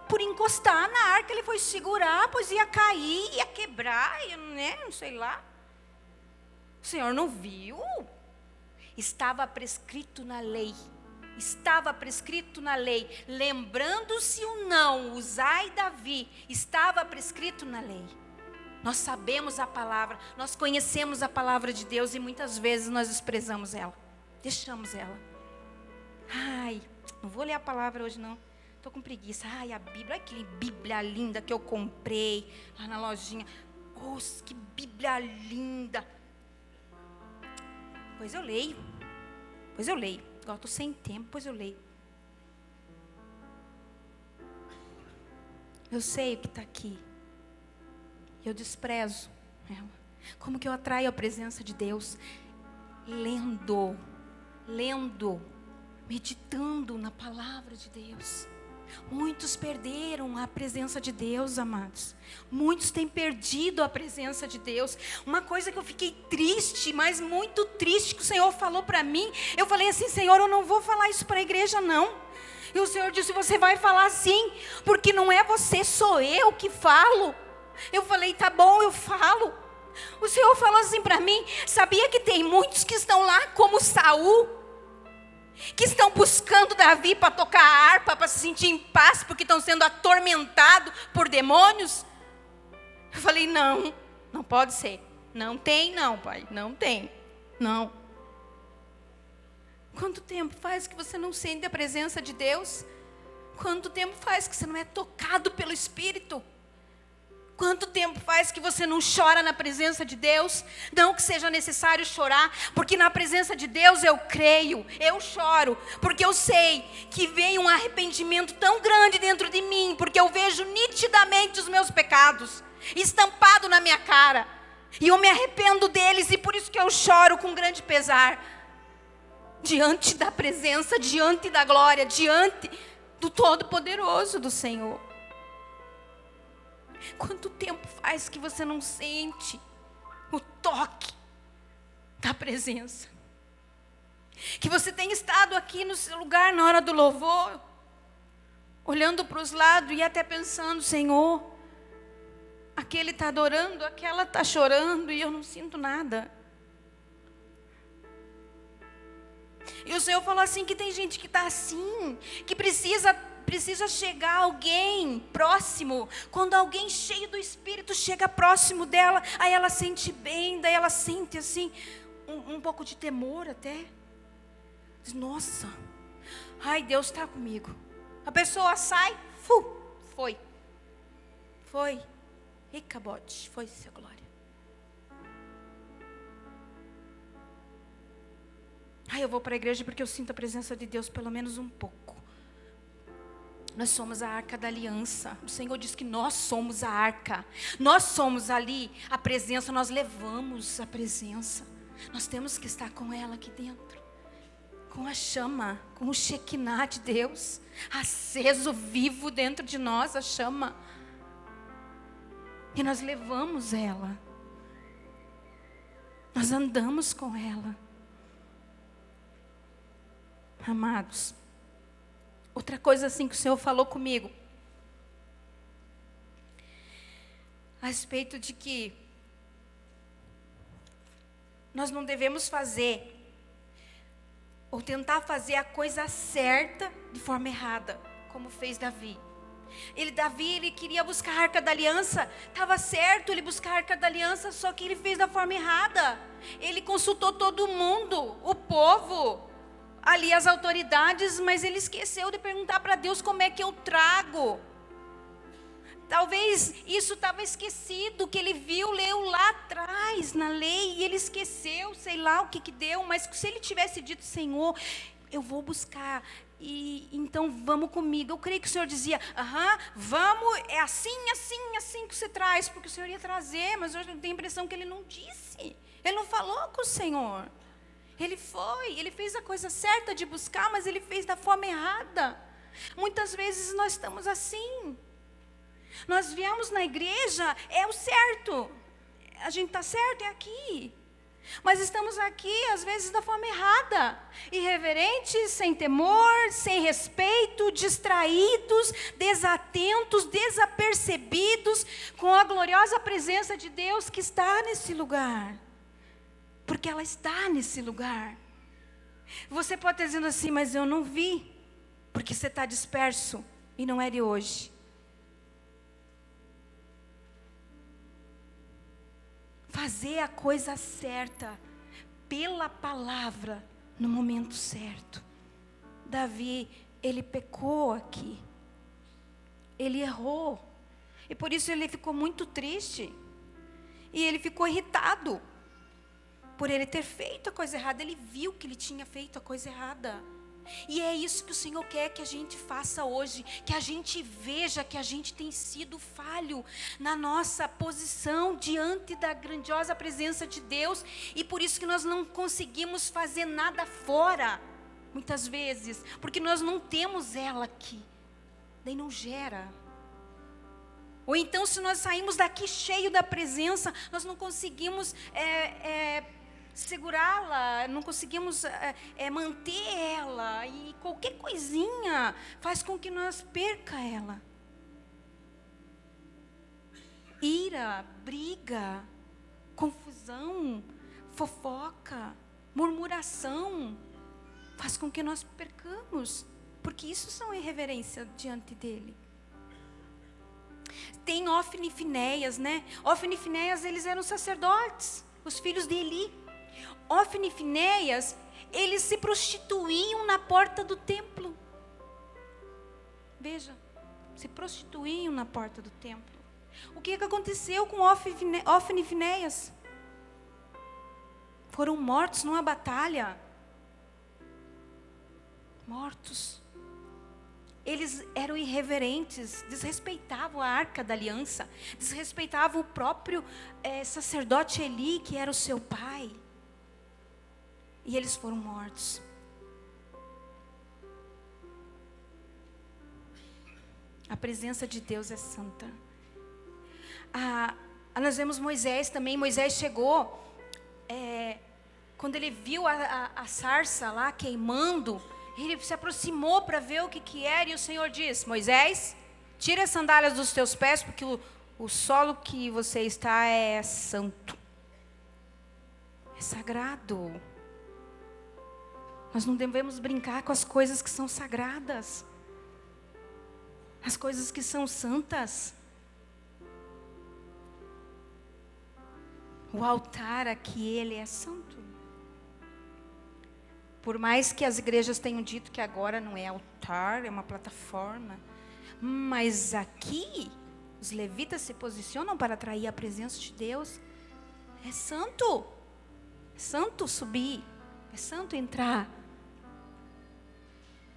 Por encostar na arca, ele foi segurar, pois ia cair, ia quebrar, né? Não sei lá. O Senhor não viu? Estava prescrito na lei. Estava prescrito na lei. Lembrando-se o não, Uzai e Davi, estava prescrito na lei. Nós sabemos a palavra, nós conhecemos a palavra de Deus e muitas vezes nós desprezamos ela. Deixamos ela. Ai, não vou ler a palavra hoje não. Estou com preguiça. Ai, a Bíblia, olha que Bíblia linda que eu comprei lá na lojinha. Nossa, que Bíblia linda. Pois eu leio. Agora estou sem tempo, pois eu leio. Eu sei o que está aqui. Eu desprezo ela. Como que eu atraio a presença de Deus? Lendo, meditando na palavra de Deus. Muitos perderam a presença de Deus, amados. Muitos têm perdido a presença de Deus. Uma coisa que eu fiquei triste, mas muito triste, que o Senhor falou para mim. Eu falei assim, Senhor, eu não vou falar isso para a igreja não. E o Senhor disse, você vai falar sim, porque não é você, sou eu que falo. Eu falei, tá bom, eu falo. O Senhor falou assim para mim, sabia que tem muitos que estão lá como Saul, que estão buscando Davi para tocar a harpa, para se sentir em paz, porque estão sendo atormentados por demônios? Eu falei, não pode ser. Não tem não, pai, não tem, não. Quanto tempo faz que você não sente a presença de Deus? Quanto tempo faz que você não é tocado pelo Espírito? Quanto tempo faz que você não chora na presença de Deus? Não que seja necessário chorar, porque na presença de Deus eu creio, eu choro, porque eu sei que vem um arrependimento tão grande dentro de mim, porque eu vejo nitidamente os meus pecados, estampado na minha cara, e eu me arrependo deles, e por isso que eu choro com grande pesar, diante da presença, diante da glória, diante do Todo-Poderoso do Senhor. Quanto tempo faz que você não sente o toque da presença? Que você tem estado aqui no seu lugar na hora do louvor, olhando para os lados e até pensando, Senhor, aquele está adorando, aquela está chorando e eu não sinto nada. E o Senhor falou assim, que tem gente que está assim, que precisa chegar alguém próximo. Quando alguém cheio do Espírito chega próximo dela, aí ela sente bem, daí ela sente assim, um pouco de temor até. Diz, nossa, ai, Deus está comigo. A pessoa sai, foi. E cabote, foi seu glória. Ai, eu vou para a igreja porque eu sinto a presença de Deus pelo menos um pouco. Nós somos a arca da aliança. O Senhor diz que nós somos a arca. Nós somos ali a presença, nós levamos a presença. Nós temos que estar com ela aqui dentro. Com a chama, com o Shekinah de Deus. Aceso, vivo dentro de nós, a chama. E nós levamos ela. Nós andamos com ela. Amados. Outra coisa assim que o Senhor falou comigo, a respeito de que nós não devemos fazer, ou tentar fazer a coisa certa de forma errada, como fez Davi. Davi, ele queria buscar a arca da aliança, estava certo ele buscar a arca da aliança, só que ele fez da forma errada. Ele consultou todo mundo, o povo, ali as autoridades, mas ele esqueceu de perguntar para Deus como é que eu trago. Talvez isso estava esquecido, que ele leu lá atrás na lei, e ele esqueceu, sei lá o que deu, mas se ele tivesse dito, Senhor, eu vou buscar, e então vamos comigo. Eu creio que o Senhor dizia, vamos, é assim que você traz, porque o Senhor ia trazer, mas hoje eu tenho a impressão que ele não disse, ele não falou com o Senhor. Ele fez a coisa certa de buscar, mas ele fez da forma errada. Muitas vezes nós estamos assim. Nós viemos na igreja, é o certo. a gente está certo, é aqui. Mas estamos aqui, às vezes, da forma errada. Irreverentes, sem temor, sem respeito, distraídos, desatentos, desapercebidos, com a gloriosa presença de Deus que está nesse lugar. Porque ela está nesse lugar. Você pode estar dizendo assim, mas eu não vi. Porque você está disperso e não é de hoje. Fazer a coisa certa, pela palavra, no momento certo. Davi, ele pecou aqui. Ele errou. E por isso ele ficou muito triste. E ele ficou irritado. Por ele ter feito a coisa errada. Ele viu que ele tinha feito a coisa errada. E é isso que o Senhor quer que a gente faça hoje, que a gente veja que a gente tem sido falho na nossa posição diante da grandiosa presença de Deus, e por isso que nós não conseguimos fazer nada fora, muitas vezes, porque nós não temos ela aqui, daí não gera. Ou então, se nós saímos daqui cheio da presença, nós não conseguimos segurá-la, não conseguimos manter ela, e qualquer coisinha faz com que nós perca ela. Ira, briga, confusão, fofoca, murmuração, faz com que nós percamos, porque isso são irreverência diante dele. Tem Ofni e Finéias, né? Ofni e Finéias, eles eram sacerdotes, os filhos de Eli. Ofni e Finéias, eles se prostituíam na porta do templo. Veja, se prostituíam na porta do templo. O que aconteceu com Ofni e Finéias? Foram mortos numa batalha. Mortos. Eles eram irreverentes, desrespeitavam a arca da aliança, desrespeitavam o próprio sacerdote Eli, que era o seu pai. E eles foram mortos. A presença de Deus é santa. Nós vemos Moisés também. Moisés chegou, quando ele viu a sarça lá queimando, ele se aproximou para ver o que era, e o Senhor disse: Moisés, tira as sandálias dos teus pés, porque o solo que você está é santo, é sagrado. Nós não devemos brincar com as coisas que são sagradas, as coisas que são santas. O altar aqui, ele é santo. Por mais que as igrejas tenham dito que agora não é altar, é uma plataforma, mas aqui os levitas se posicionam para atrair a presença de Deus. É santo. É santo subir. É santo entrar.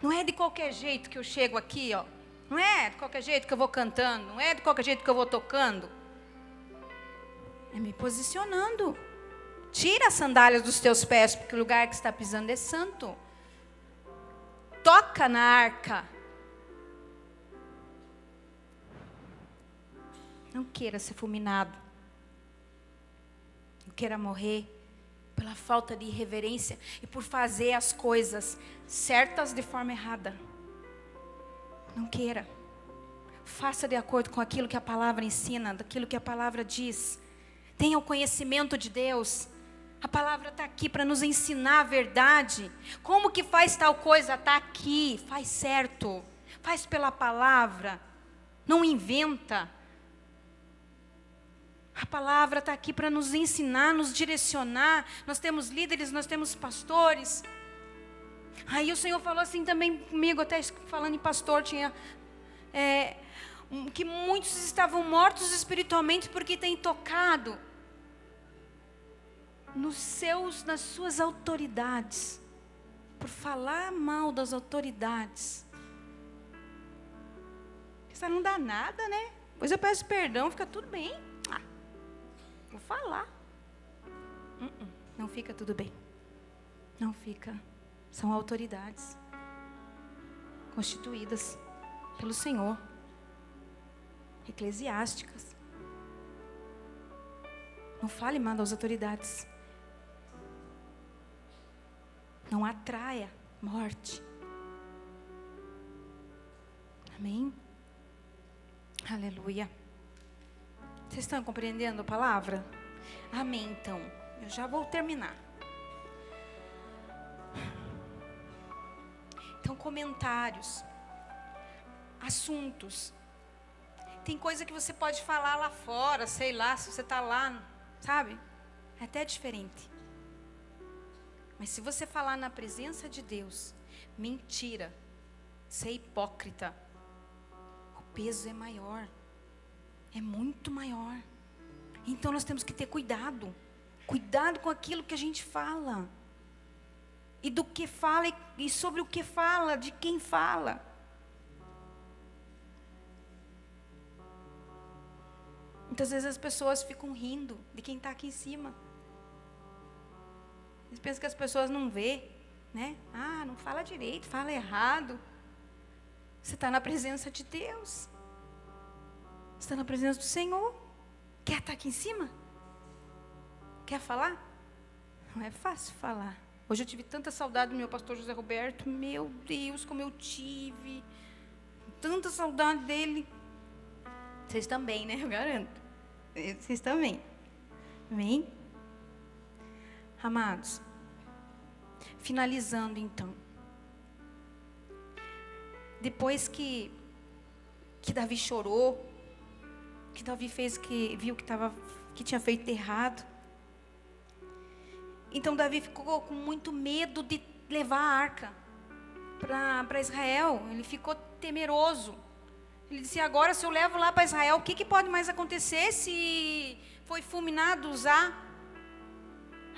Não é de qualquer jeito que eu chego aqui, ó. Não é de qualquer jeito que eu vou cantando. Não é de qualquer jeito que eu vou tocando. É me posicionando. Tira as sandálias dos teus pés, porque o lugar que está pisando é santo. Toca na arca. Não queira ser fulminado. Não queira morrer pela falta de reverência e por fazer as coisas certas de forma errada. Não queira. Faça de acordo com aquilo que a palavra ensina, daquilo que a palavra diz. Tenha o conhecimento de Deus. A palavra está aqui para nos ensinar a verdade. Como que faz tal coisa? Está aqui. Faz certo. Faz pela palavra. Não inventa. A palavra está aqui para nos ensinar, nos direcionar. Nós temos líderes, nós temos pastores. Aí o Senhor falou assim também comigo, até falando em pastor, que muitos estavam mortos espiritualmente porque têm tocado nas suas autoridades, por falar mal das autoridades. Isso não dá nada, né? Pois eu peço perdão, fica tudo bem. Vou falar. Não fica tudo bem. Não fica. São autoridades constituídas pelo Senhor, eclesiásticas. Não fale mal das autoridades. Não atraia morte. Amém? Aleluia. Vocês estão compreendendo a palavra? Amém, então. Eu já vou terminar. Então, comentários. Assuntos. Tem coisa que você pode falar lá fora, sei lá, se você está lá, sabe? É até diferente. Mas se você falar na presença de Deus, mentira, ser hipócrita, o peso é maior. É muito maior. Então nós temos que ter cuidado. Cuidado com aquilo que a gente fala. E do que fala e sobre o que fala, de quem fala. Muitas vezes as pessoas ficam rindo de quem está aqui em cima. Eles pensam que as pessoas não vê, né? Ah, não fala direito, fala errado. Você está na presença de Deus. Você está na presença do Senhor. Quer estar aqui em cima? Quer falar? Não é fácil falar. Hoje eu tive tanta saudade do meu pastor José Roberto. Meu Deus, como eu tive. Tanta saudade dele. Vocês também, né? Eu garanto. Vocês também. Amém? Amados. Finalizando então. Depois que Davi chorou, que Davi fez, que viu que tinha feito errado. Então Davi ficou com muito medo de levar a arca para Israel. Ele ficou temeroso. Ele disse: agora se eu levo lá para Israel, o que pode mais acontecer se foi fulminado Uzá?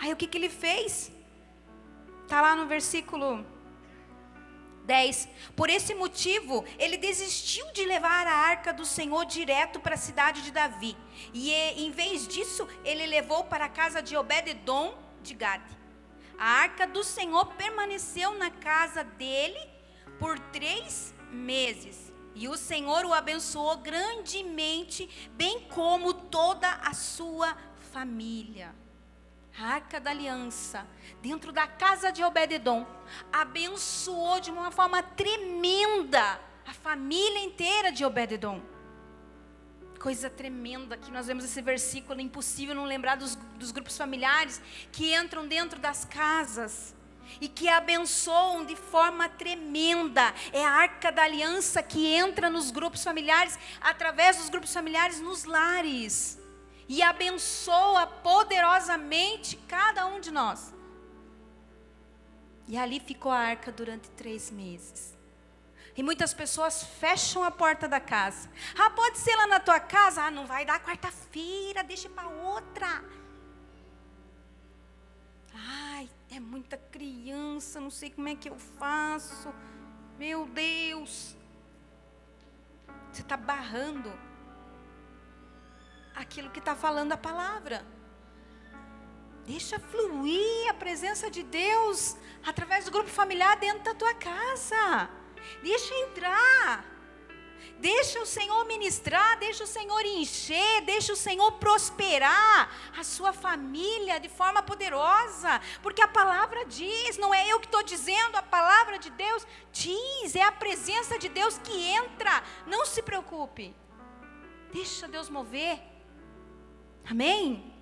Aí o que ele fez? Está lá no versículo 10. Por esse motivo, ele desistiu de levar a arca do Senhor direto para a cidade de Davi. E em vez disso, ele levou para a casa de Obed-edom de Gade. A arca do Senhor permaneceu na casa dele por 3 meses. E o Senhor o abençoou grandemente, bem como toda a sua família. A arca da aliança, dentro da casa de Obed-edom, abençoou de uma forma tremenda a família inteira de Obed-edom. Coisa tremenda, que nós vemos esse versículo, é impossível não lembrar dos grupos familiares que entram dentro das casas e que abençoam de forma tremenda. É a arca da aliança que entra nos grupos familiares, através dos grupos familiares nos lares. E abençoa poderosamente cada um de nós. E ali ficou a arca durante 3 meses. E muitas pessoas fecham a porta da casa. Ah, pode ser lá na tua casa? Ah, não vai dar quarta-feira, deixa para outra. Ai, é muita criança, não sei como é que eu faço. Meu Deus. Você está barrando aquilo que está falando a palavra. Deixa fluir a presença de Deus através do grupo familiar dentro da tua casa. Deixa entrar. Deixa o Senhor ministrar, deixa o Senhor encher, deixa o Senhor prosperar a sua família de forma poderosa. Porque a palavra diz, não é eu que estou dizendo, a palavra de Deus diz, é a presença de Deus que entra. Não se preocupe. Deixa Deus mover. Amém?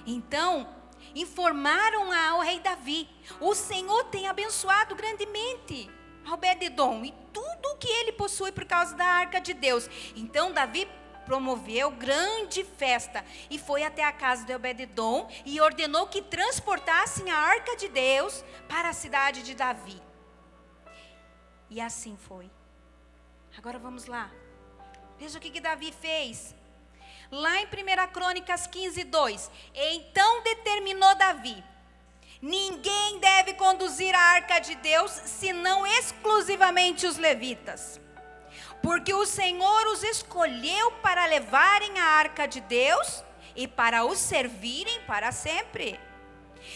Então, informaram ao rei Davi: o Senhor tem abençoado grandemente Obed-edom e tudo o que ele possui por causa da arca de Deus. Então Davi promoveu grande festa e foi até a casa de Obed-edom e ordenou que transportassem a arca de Deus para a cidade de Davi. E assim foi. Agora vamos lá. Veja o que Davi fez. Lá em 1 Crônicas 15:2. Então determinou Davi: ninguém deve conduzir a arca de Deus, senão exclusivamente os levitas. Porque o Senhor os escolheu para levarem a arca de Deus e para os servirem para sempre.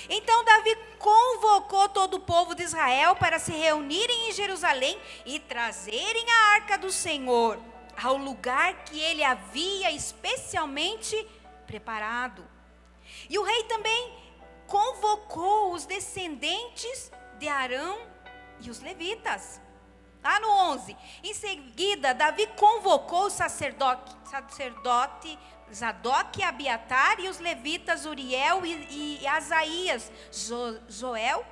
Então Davi convocou todo o povo de Israel para se reunirem em Jerusalém e trazerem a arca do Senhor. ao lugar que ele havia especialmente preparado. E o rei também convocou os descendentes de Arão e os levitas. Lá no 11, em seguida, Davi convocou o sacerdote Zadok, Abiatar e os levitas Uriel e Asaías, Joel,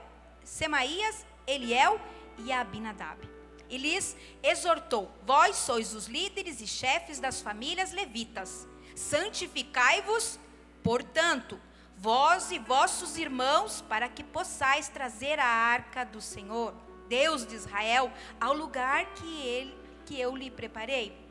Semaías, Eliel e Abinadab. E lhes exortou: vós sois os líderes e chefes das famílias levitas. Santificai-vos, portanto, vós e vossos irmãos, para que possais trazer a arca do Senhor, Deus de Israel, ao lugar que eu lhe preparei.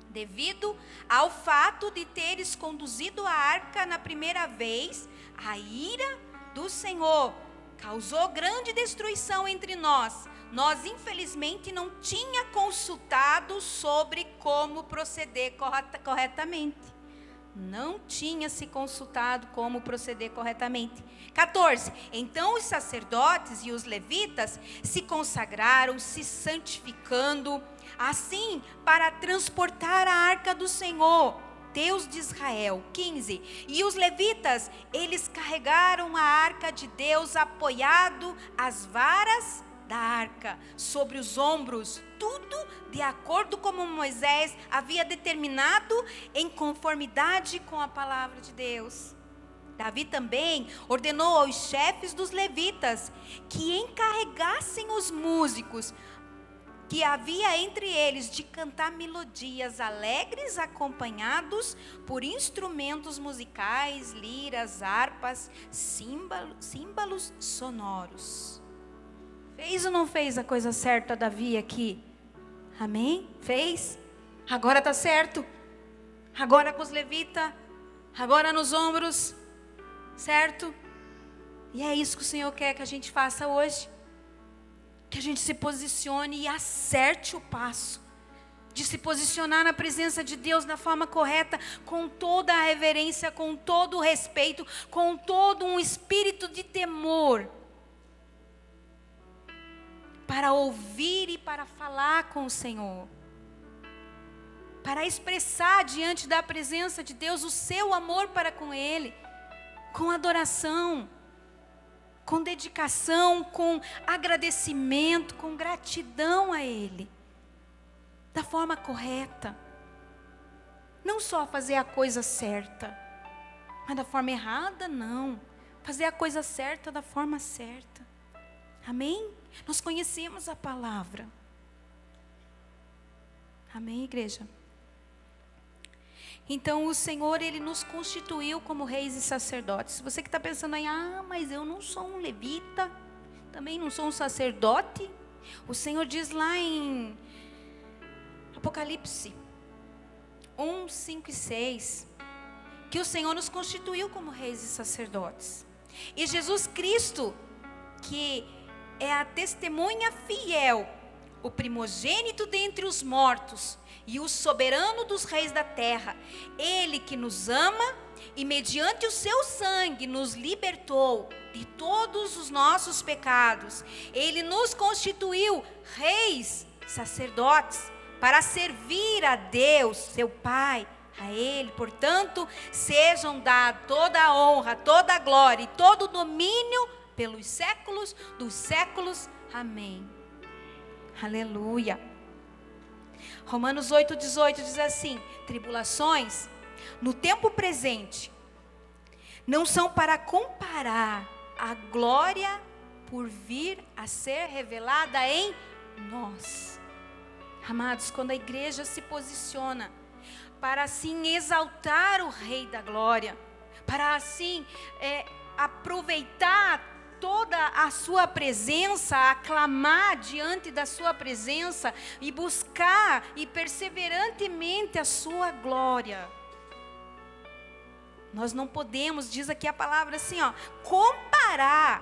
Devido ao fato de teres conduzido a arca na primeira vez, a ira do Senhor causou grande destruição entre nós. Nós, infelizmente, não tinha consultado sobre como proceder corretamente. Não tinha se consultado como proceder corretamente. 14. Então os sacerdotes e os levitas se consagraram, se santificando, assim para transportar a arca do Senhor, Deus de Israel. 15. E os levitas, eles carregaram a arca de Deus apoiado às varas da arca, sobre os ombros, tudo de acordo como Moisés havia determinado, em conformidade com a palavra de Deus. Davi também ordenou aos chefes dos levitas que encarregassem os músicos que havia entre eles de cantar melodias alegres acompanhados por instrumentos musicais, liras, harpas, símbolos sonoros. Fez ou não fez a coisa certa, Davi, aqui? Amém? Fez? Agora está certo. Agora com os levitas. Agora nos ombros. Certo? E é isso que o Senhor quer que a gente faça hoje. Que a gente se posicione e acerte o passo. De se posicionar na presença de Deus da forma correta, com toda a reverência, com todo o respeito, com todo um espírito de temor. Para ouvir e para falar com o Senhor. Para expressar diante da presença de Deus o seu amor para com Ele. Com adoração. Com dedicação, com agradecimento, com gratidão a Ele. Da forma correta. Não só fazer a coisa certa. Mas da forma errada, não. Fazer a coisa certa da forma certa. Amém? Nós conhecemos a palavra. Amém, igreja? Então o Senhor, Ele nos constituiu como reis e sacerdotes. Você que está pensando aí, mas eu não sou um levita, também não sou um sacerdote. O Senhor diz lá em Apocalipse 1, 5 e 6, que o Senhor nos constituiu como reis e sacerdotes. E Jesus Cristo, que é a testemunha fiel, o primogênito dentre os mortos e o soberano dos reis da terra, Ele que nos ama e mediante o seu sangue nos libertou de todos os nossos pecados. Ele nos constituiu reis, sacerdotes, para servir a Deus, seu Pai, a Ele. Portanto, sejam dados toda a honra, toda a glória e todo o domínio pelos séculos dos séculos. Amém. Aleluia. Romanos 8,18 diz assim: tribulações no tempo presente não são para comparar a glória por vir a ser revelada em nós. Amados, quando a igreja se posiciona para assim exaltar o Rei da Glória, para assim aproveitar toda a sua presença, aclamar diante da sua presença e buscar e perseverantemente a sua glória. Nós não podemos, diz aqui a palavra assim, comparar.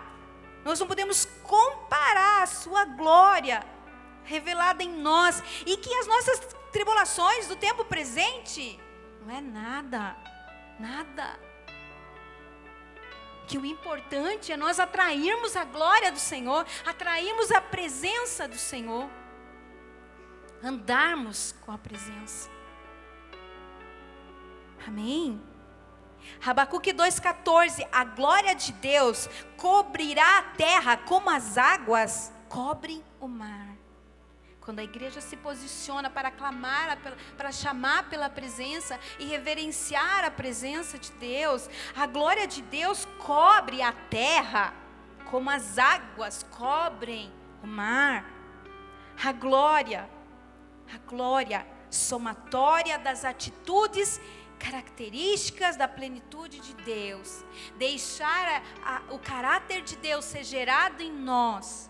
Nós não podemos comparar a sua glória revelada em nós, e que as nossas tribulações do tempo presente não é nada, nada. Que o importante é nós atrairmos a glória do Senhor, atrairmos a presença do Senhor, andarmos com a presença. Amém? Habacuque 2,14, a glória de Deus cobrirá a terra como as águas cobrem o mar. Quando a igreja se posiciona para clamar, para chamar pela presença e reverenciar a presença de Deus, a glória de Deus cobre a terra como as águas cobrem o mar. A glória, somatória das atitudes características da plenitude de Deus, deixar o caráter de Deus ser gerado em nós,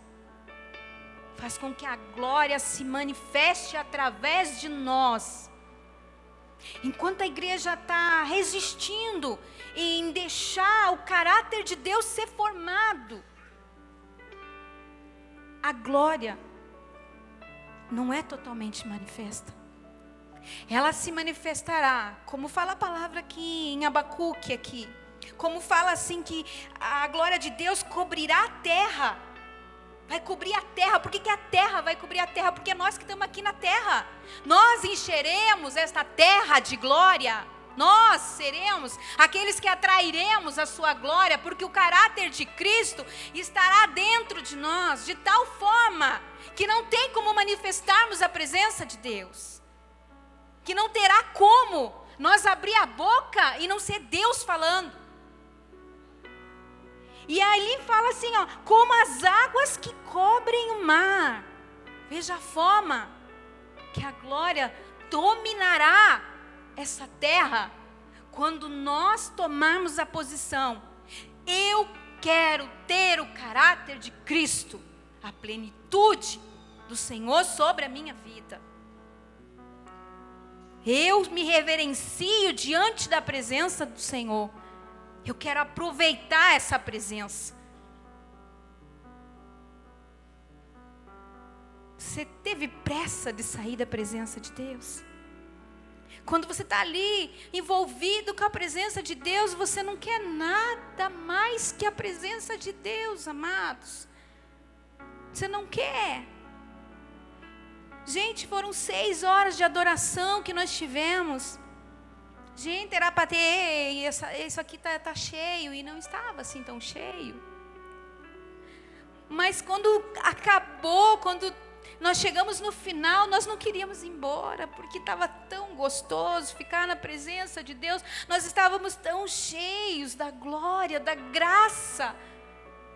faz com que a glória se manifeste através de nós. Enquanto a igreja está resistindo em deixar o caráter de Deus ser formado, a glória não é totalmente manifesta. Ela se manifestará, como fala a palavra aqui em Habacuque aqui, como fala assim que a glória de Deus cobrirá a terra, vai cobrir a terra. Por que a terra vai cobrir a terra? Porque nós que estamos aqui na terra, nós encheremos esta terra de glória, nós seremos aqueles que atrairemos a sua glória, porque o caráter de Cristo estará dentro de nós, de tal forma que não tem como manifestarmos a presença de Deus, que não terá como nós abrir a boca e não ser Deus falando. E aí fala assim, ó, como as águas que cobrem o mar. Veja a forma que a glória dominará essa terra quando nós tomarmos a posição. Eu quero ter o caráter de Cristo, a plenitude do Senhor sobre a minha vida. Eu me reverencio diante da presença do Senhor. Eu quero aproveitar essa presença. Você teve pressa de sair da presença de Deus? Quando você está ali, envolvido com a presença de Deus, você não quer nada mais que a presença de Deus, amados. Você não quer. Gente, foram 6 horas de adoração que nós tivemos. Gente, era para ter, isso aqui tá cheio, e não estava assim tão cheio. Mas quando acabou, quando nós chegamos no final, nós não queríamos ir embora, porque estava tão gostoso ficar na presença de Deus. Nós estávamos tão cheios da glória, da graça.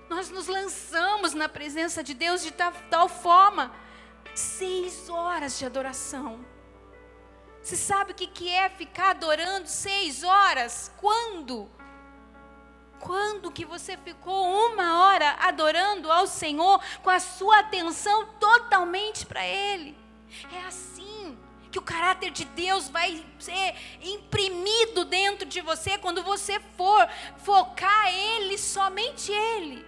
Nós nos lançamos na presença de Deus de tal forma. 6 horas de adoração. Você sabe o que é ficar adorando 6 horas? Quando? Quando que você ficou 1 hora adorando ao Senhor com a sua atenção totalmente para Ele? É assim que o caráter de Deus vai ser imprimido dentro de você quando você for focar Ele, somente Ele,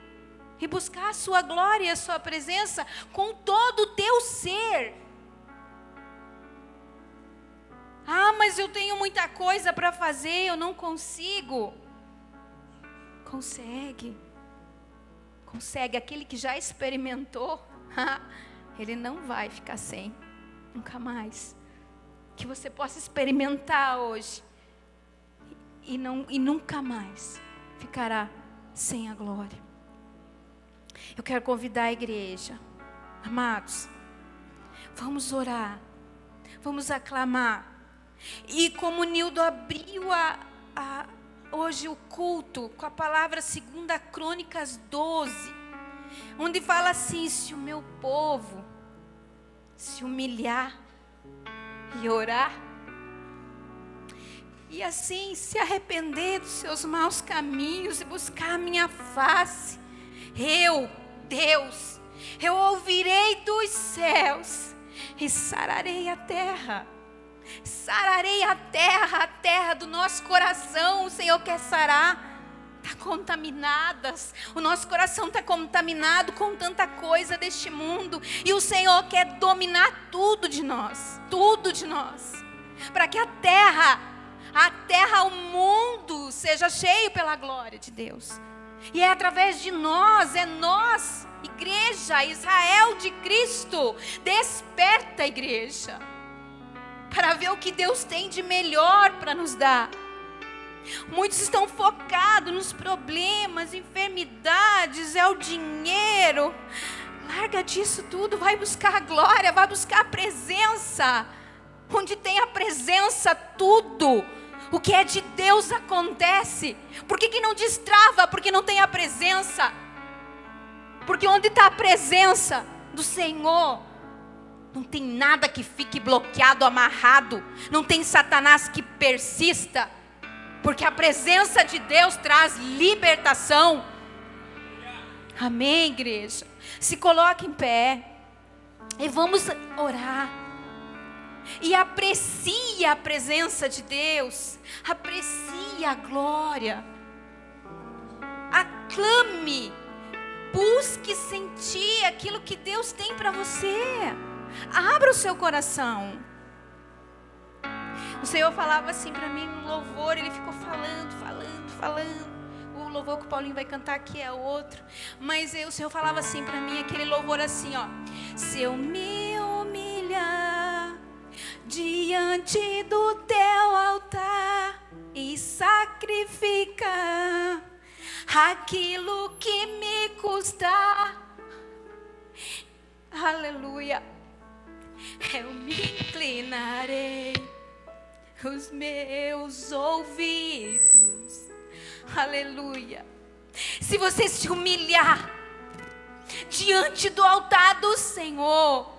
e buscar a sua glória e a sua presença com todo o teu ser. Ah, mas eu tenho muita coisa para fazer, eu não consigo. Consegue. Aquele que já experimentou, ele não vai ficar sem, nunca mais. Que você possa experimentar hoje e nunca mais ficará sem a glória. Eu quero convidar a igreja, amados, vamos orar, vamos aclamar. E como o Nildo abriu hoje o culto com a palavra 2 Crônicas 12, onde fala assim: se o meu povo se humilhar e orar, e assim se arrepender dos seus maus caminhos e buscar a minha face, eu, Deus, eu ouvirei dos céus e sararei a terra. Sararei a terra do nosso coração. O Senhor quer sarar. Está contaminadas. O nosso coração está contaminado com tanta coisa deste mundo. E o Senhor quer dominar tudo de nós. Tudo de nós. Para que a terra, o mundo seja cheio pela glória de Deus. E é através de nós, igreja, Israel de Cristo. Desperta, igreja, para ver o que Deus tem de melhor para nos dar. Muitos estão focados nos problemas, enfermidades, é o dinheiro. Larga disso tudo, vai buscar a glória, vai buscar a presença. Onde tem a presença, tudo o que é de Deus acontece. Por que não destrava? Porque não tem a presença. Porque onde está a presença do Senhor, não tem nada que fique bloqueado, amarrado. Não tem Satanás que persista. Porque a presença de Deus traz libertação. Amém, igreja? Se coloque em pé e vamos orar. E aprecie a presença de Deus. Aprecie a glória. Aclame. Busque sentir aquilo que Deus tem para você. Abra o seu coração. O Senhor falava assim para mim no louvor. Ele ficou falando. O louvor que o Paulinho vai cantar aqui é outro. Mas o Senhor falava assim para mim, aquele louvor assim, ó. Se eu me humilhar diante do teu altar e sacrificar aquilo que me custar, aleluia, eu me inclinarei os meus ouvidos, aleluia. Se você se humilhar diante do altar do Senhor,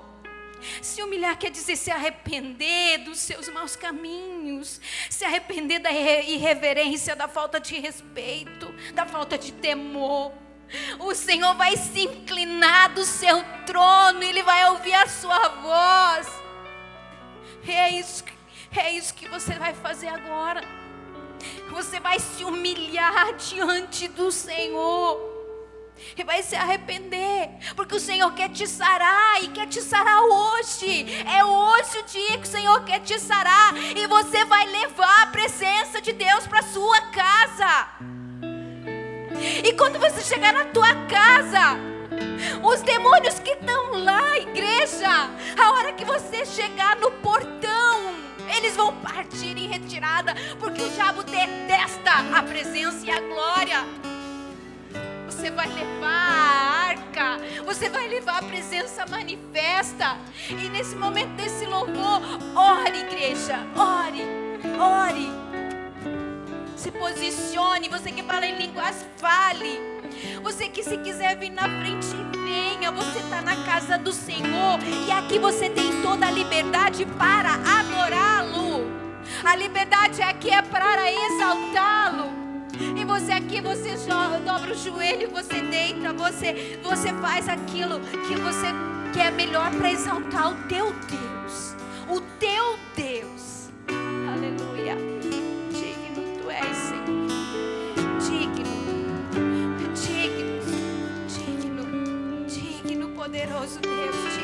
se humilhar quer dizer se arrepender dos seus maus caminhos, se arrepender da irreverência, da falta de respeito, da falta de temor. O Senhor vai se inclinar do seu trono, Ele vai ouvir a sua voz. É isso que você vai fazer agora. Você vai se humilhar diante do Senhor e vai se arrepender, porque o Senhor quer te sarar e quer te sarar hoje. É hoje o dia que o Senhor quer te sarar, e você vai levar a presença de Deus para sua casa. E quando você chegar na tua casa, os demônios que estão lá, igreja, a hora que você chegar no portão, eles vão partir em retirada, porque o diabo detesta a presença e a glória. Você vai levar a arca, você vai levar a presença manifesta. E nesse momento desse louvor, ore, igreja, ore. Se posicione. Você que fala em línguas, fale. Você que se quiser vir na frente, venha. Você está na casa do Senhor, e aqui você tem toda a liberdade para adorá-lo. A liberdade aqui é para exaltá-lo. E você aqui, você dobra o joelho, você deita, você faz aquilo que é melhor para exaltar o teu Deus. O teu Deus. Aleluia. Digno tu és, Senhor. Digno, poderoso Deus.